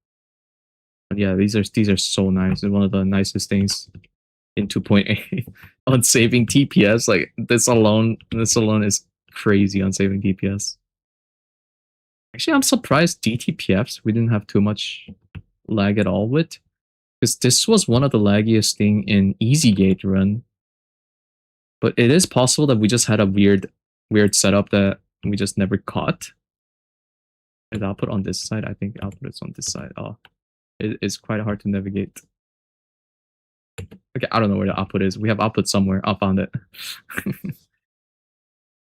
But yeah, these are so nice. It's one of the nicest things in 2.8 on saving TPS. Like this alone is crazy on saving DPS. Actually, I'm surprised DTPFs we didn't have too much lag at all with, because this was one of the laggiest thing in EasyGate run. But it is possible that we just had a weird setup that we just never caught. Is output on this side? I think output is on this side. Oh, it's quite hard to navigate. Okay, I don't know where the output is. We have output somewhere. I found it.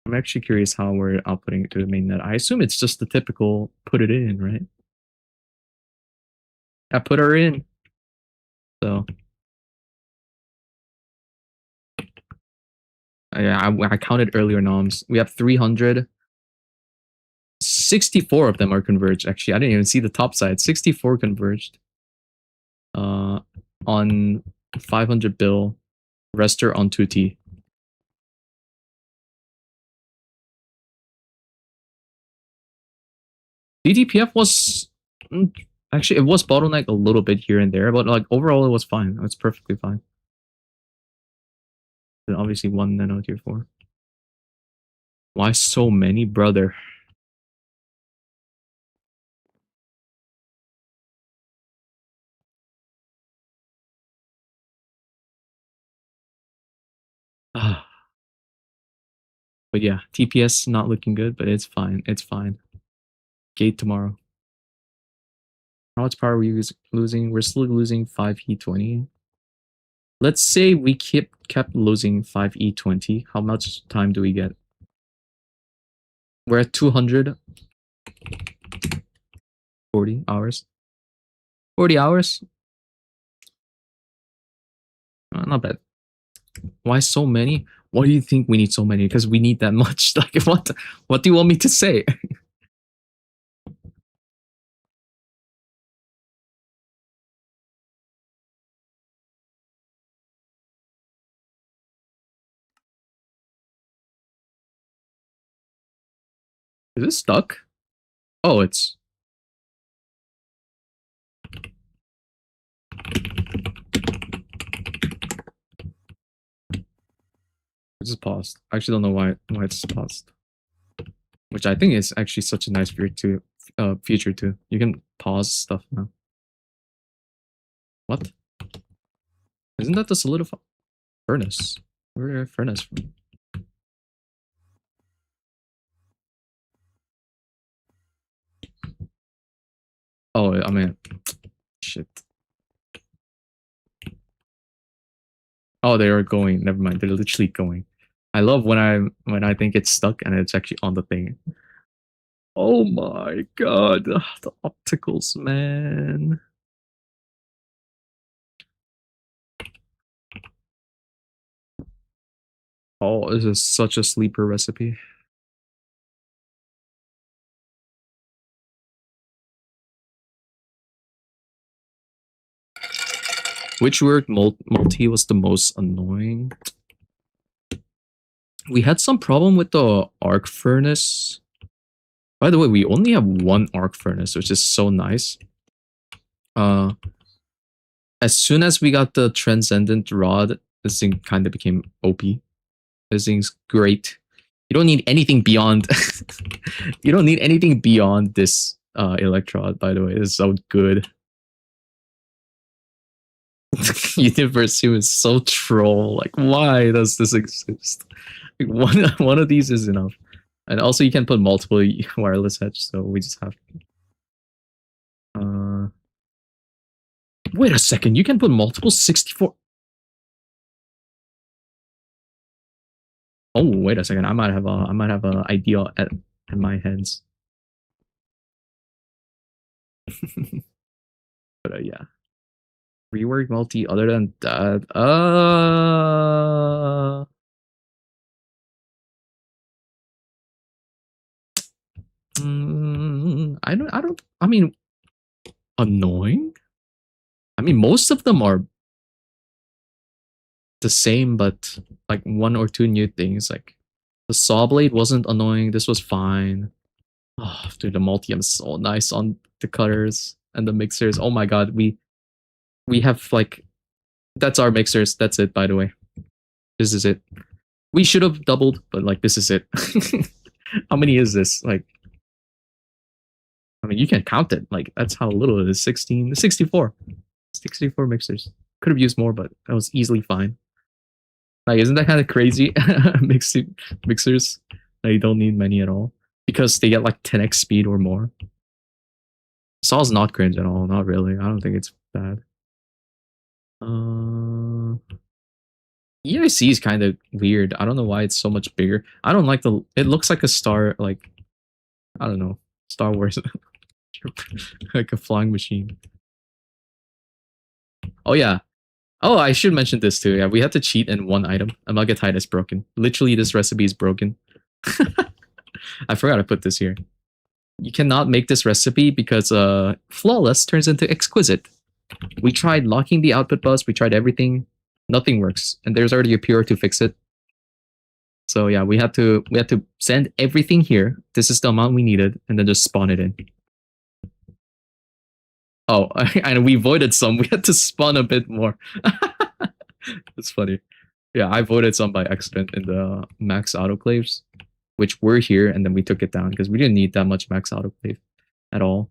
I'm actually curious how we're outputting it to the mainnet. I assume it's just the typical put it in, right? I put her in. So yeah, I counted earlier noms. We have 300. 64 of them are converged. Actually, I didn't even see the top side. 64 converged. On 500 bill. Rest are on 2T. DDPF was actually it was bottleneck a little bit here and there, but like overall it was fine. It's perfectly fine. And obviously 1 nano tier 4. Why so many, brother? But yeah, TPS not looking good, but it's fine. It's fine. Gate tomorrow. How much power are we losing? We're still losing 5E20. Let's say we kept losing 5E20. How much time do we get? We're at 240 hours. 40 hours? Not bad. Why so many? Why do you think we need so many? Because we need that much. Like, what do you want me to say? Is it stuck? Oh, it's... It just paused. I actually don't know why it's paused. Which I think is actually such a nice feature too. You can pause stuff now. What? Isn't that the solidify furnace? Where furnace from? Oh, I mean, shit. Oh, they are going. Never mind. They're literally going. I love when I think it's stuck and it's actually on the thing. Oh my god, the opticals, man. Oh, this is such a sleeper recipe. Which word multi was the most annoying? We had some problem with the arc furnace. By the way, we only have one arc furnace, which is so nice. Uh, as soon as we got the transcendent rod, this thing kind of became OP. This thing's great. You don't need anything beyond. You don't need anything beyond this electrode. By the way, it's so good. Universe is so troll. Like, why does this exist? Like, one of these is enough. And also, you can put multiple wireless hedge, so we just have. Uh, wait a second. You can put multiple 64. Oh, wait a second. I might have a idea at my hands. But yeah, rework multi. Other than that, I don't. I mean, annoying. I mean, most of them are the same, but like one or two new things. Like the saw blade wasn't annoying. This was fine. Oh, dude, the multi is so nice on the cutters and the mixers. Oh my god, we have like that's our mixers. That's it. By the way, this is it. We should have doubled, but like this is it. How many is this? Like, I mean, you can count it. Like that's how little it is. 16, 64. 64 mixers. Could have used more, but that was easily fine. Like, isn't that kind of crazy? Mixers, like, you don't need many at all because they get like 10x speed or more. Saw's not cringe at all. Not really. I don't think it's bad. EIC is kind of weird. I don't know why it's so much bigger. I don't like the. It looks like a star. Like, I don't know, Star Wars, like a flying machine. Oh yeah. Oh, I should mention this too. Yeah, we had to cheat in one item. Amalgatite is broken. Literally, this recipe is broken. I forgot to put this here. You cannot make this recipe because flawless turns into exquisite. We tried locking the output bus. We tried everything. Nothing works, and there's already a pure to fix it. So yeah, we had to send everything here. This is the amount we needed, and then just spawn it in. Oh, and we voided some. We had to spawn a bit more. That's funny. Yeah, I voided some by accident in the max autoclaves, which were here, and then we took it down because we didn't need that much max autoclave at all.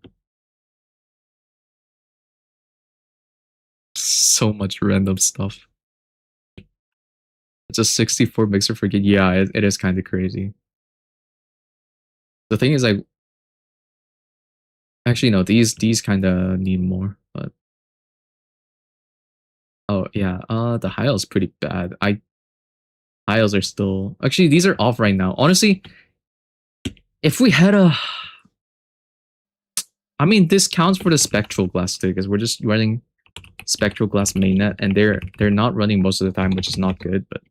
So much random stuff. Just 64 mixer for gig. Yeah, it is kind of crazy. The thing is, like, actually, no, these kind of need more. But oh yeah, the Hyles is pretty bad. Hyles are still actually these are off right now. Honestly, if we had a, I mean, this counts for the spectral glass too, because we're just running spectral glass mainnet, and they're not running most of the time, which is not good. But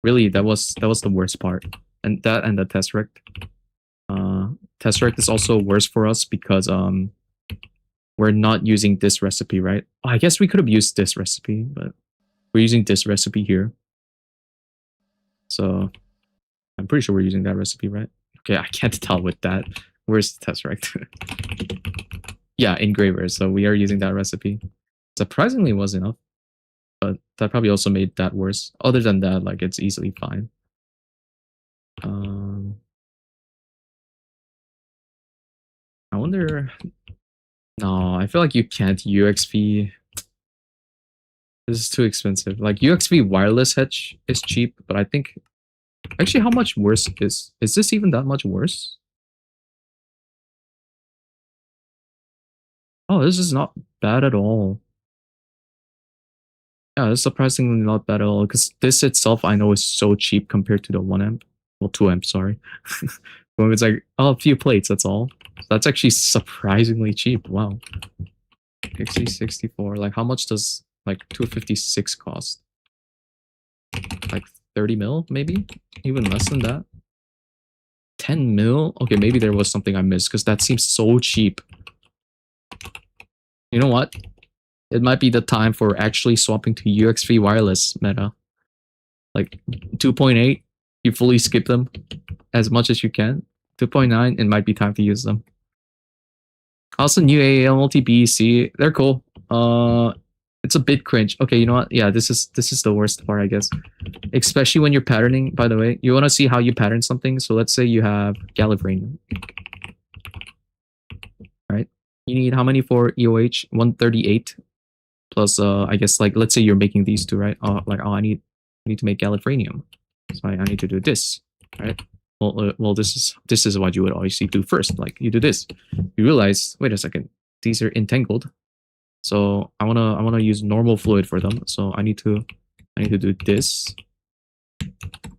really, that was the worst part, and that and the tesseract. Tesseract is also worse for us because we're not using this recipe, right? Oh, I guess we could have used this recipe, but we're using this recipe here. So I'm pretty sure we're using that recipe, right? Okay, I can't tell with that. Where's the tesseract? Yeah, engraver. So we are using that recipe. Surprisingly, it was enough, but that probably also made that worse. Other than that, like it's easily fine. I wonder. No, I feel like you can't UXV. This is too expensive. Like UXV wireless hedge is cheap, but I think actually how much worse is this even that much worse? Oh, this is not bad at all. Yeah, it's surprisingly not bad at all because this itself I know is so cheap compared to the 1 amp. Well, 2 amp, sorry. When it's like, oh, a few plates, that's all. That's actually surprisingly cheap. Wow. XC64. Like, how much does like 256 cost? Like 30 mil, maybe? Even less than that? 10 mil? Okay, maybe there was something I missed because that seems so cheap. You know what? It might be the time for actually swapping to UXV wireless meta. Like 2.8, you fully skip them as much as you can. 2.9, it might be time to use them. Also, new AAL multi BEC, they're cool. It's a bit cringe. Okay, you know what? Yeah, this is the worst part, I guess. Especially when you're patterning. By the way, you want to see how you pattern something. So let's say you have Gallifreyan, right? You need how many for EOH? 138 plus. I guess like let's say you're making these two, right? Like I need to make Gallifrenium, so I need to do this, right? Well, this is what you would obviously do first. Like you do this, you realize, wait a second, these are entangled. So I wanna use normal fluid for them. So I need to do this.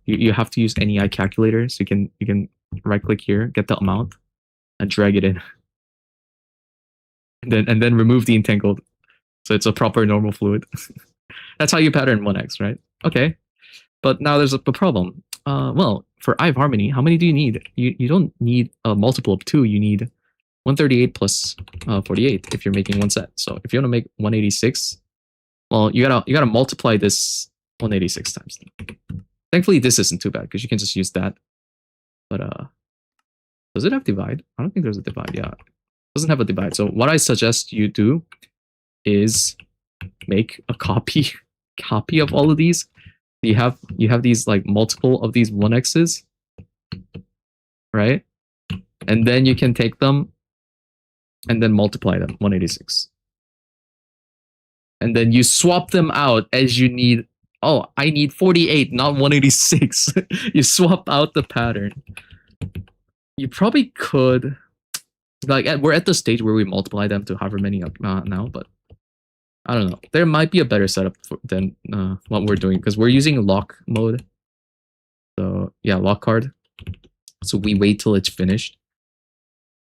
You have to use NEI calculator. So you can right click here, get the amount, and drag it in, and then remove the entangled. So it's a proper normal fluid. That's how you pattern 1x, right? Okay, but now there's a problem. Well, for I have harmony, how many do you need? You don't need a multiple of 2. You need 138 plus 48 if you're making one set. So if you want to make 186, well, you gotta multiply this 186 times. Thankfully, this isn't too bad because you can just use that. But does it have divide? I don't think there's a divide. Yeah, it doesn't have a divide. So what I suggest you do is make a copy of all of these. You have these like multiple of these 1x's, right? And then you can take them and then multiply them 186. And then you swap them out as you need. Oh, I need 48, not 186. You swap out the pattern. You probably could, like, we're at the stage where we multiply them to however many now, but I don't know. There might be a better setup than what we're doing because we're using lock mode. So yeah, lock card. So we wait till it's finished,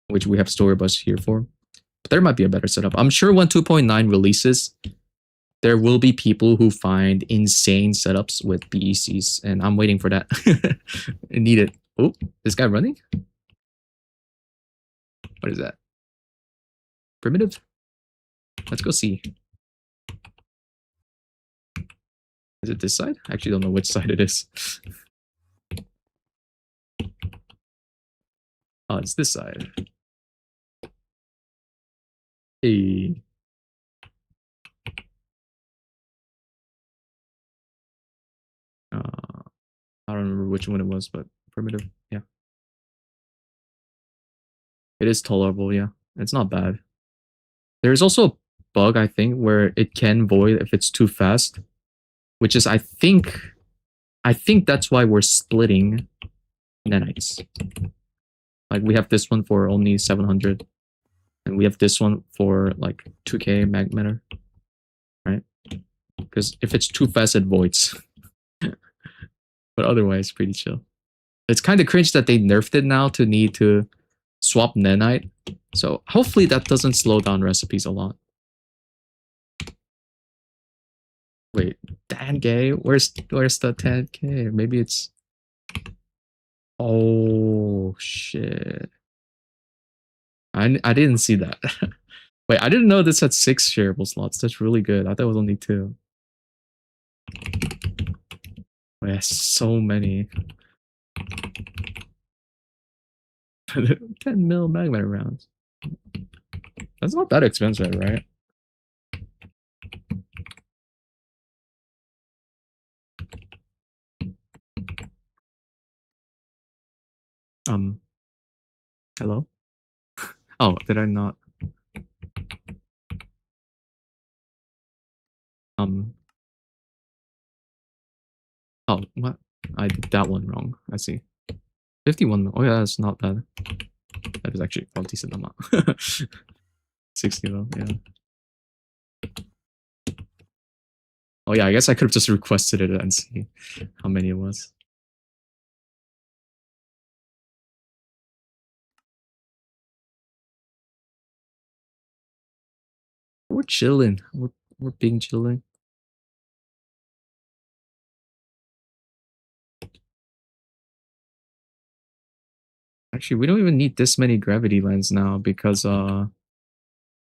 which we have story bus here for. But there might be a better setup. I'm sure when 2.9 releases, there will be people who find insane setups with BECs, and I'm waiting for that. I need it. Oh, this guy running? What is that? Primitive? Let's go see. Is it this side? I actually don't know which side it is. Oh, it's this side. Hey. I don't remember which one it was, but primitive. Yeah. It is tolerable, yeah. It's not bad. There's also a bug, I think, where it can void if it's too fast, which is I think that's why we're splitting nanites. Like we have this one for only 700, and we have this one for like 2k mag matter, right? Because if it's too fast, it voids. But otherwise, pretty chill. It's kind of cringe that they nerfed it now to need to swap nanite. So hopefully that doesn't slow down recipes a lot. Wait, 10k? Where's the 10k? Maybe it's. Oh shit! I didn't see that. Wait, I didn't know this had 6 shareable slots. That's really good. I thought it was only 2. Oh, yeah, so many. 10 mil magma rounds. That's not that expensive, right? Hello? Oh, did I not? Oh, what? I did that one wrong. I see. 51 mil. Oh yeah, that's not bad. That is actually a decent amount. 60 mil, yeah. Oh yeah, I guess I could have just requested it and see how many it was. We're chilling. We're being chilling. Actually, we don't even need this many gravity lens now because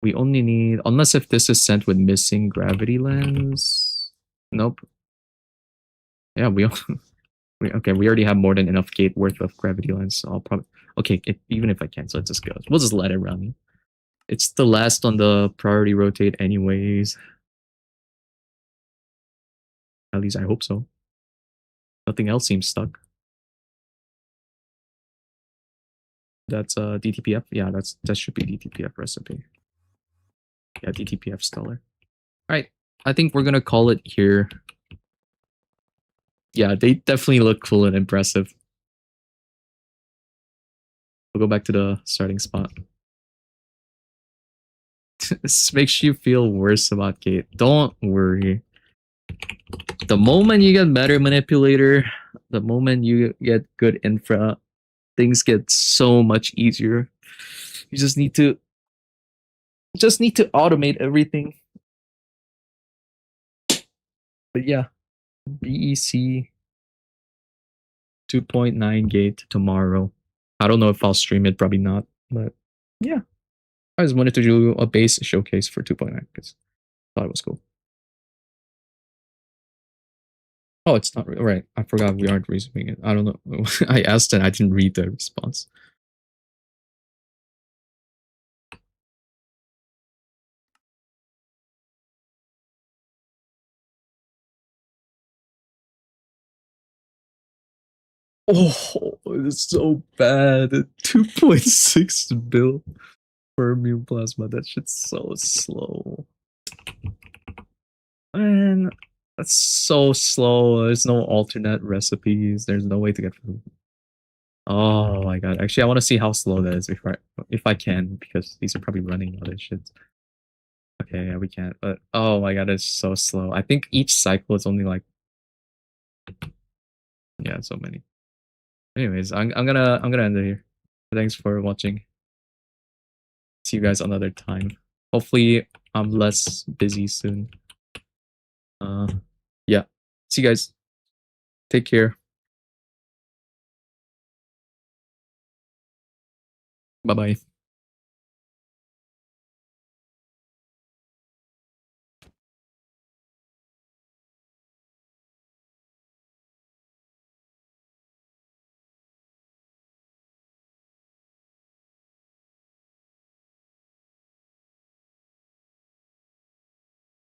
we only need, unless if this is sent with missing gravity lens. Nope. Yeah, okay, we already have more than enough gate worth of gravity lens, so I'll probably, okay, even if I cancel it, just goes. We'll just let it run. It's the last on the priority rotate anyways. At least I hope so. Nothing else seems stuck. That's DTPF. Yeah, that should be DTPF recipe. Yeah, DTPF stellar. Alright. I think we're gonna call it here. Yeah, they definitely look cool and impressive. We'll go back to the starting spot. This makes you feel worse about Gate. Don't worry. The moment you get better manipulator, the moment you get good infra, things get so much easier. You just need to automate everything. But yeah, BEC 2.9 gate tomorrow. I don't know if I'll stream it, probably not. But yeah, I just wanted to do a base showcase for 2.9 because I thought it was cool. Oh, it's not right. I forgot we aren't resuming it. I don't know. I asked and I didn't read the response. Oh, it's so bad. 2.6 bill per immune plasma. That shit's so slow. Man, that's so slow. There's no alternate recipes. There's no way to get food. Oh my god. Actually, I want to see how slow that is before if I can, because these are probably running other shit. Okay, yeah, we can't. But oh my god, it's so slow. I think each cycle is only like, yeah, so many. Anyways, I'm gonna end it here. Thanks for watching. See you guys another time. Hopefully I'm less busy soon. Yeah. See you guys. Take care. Bye bye.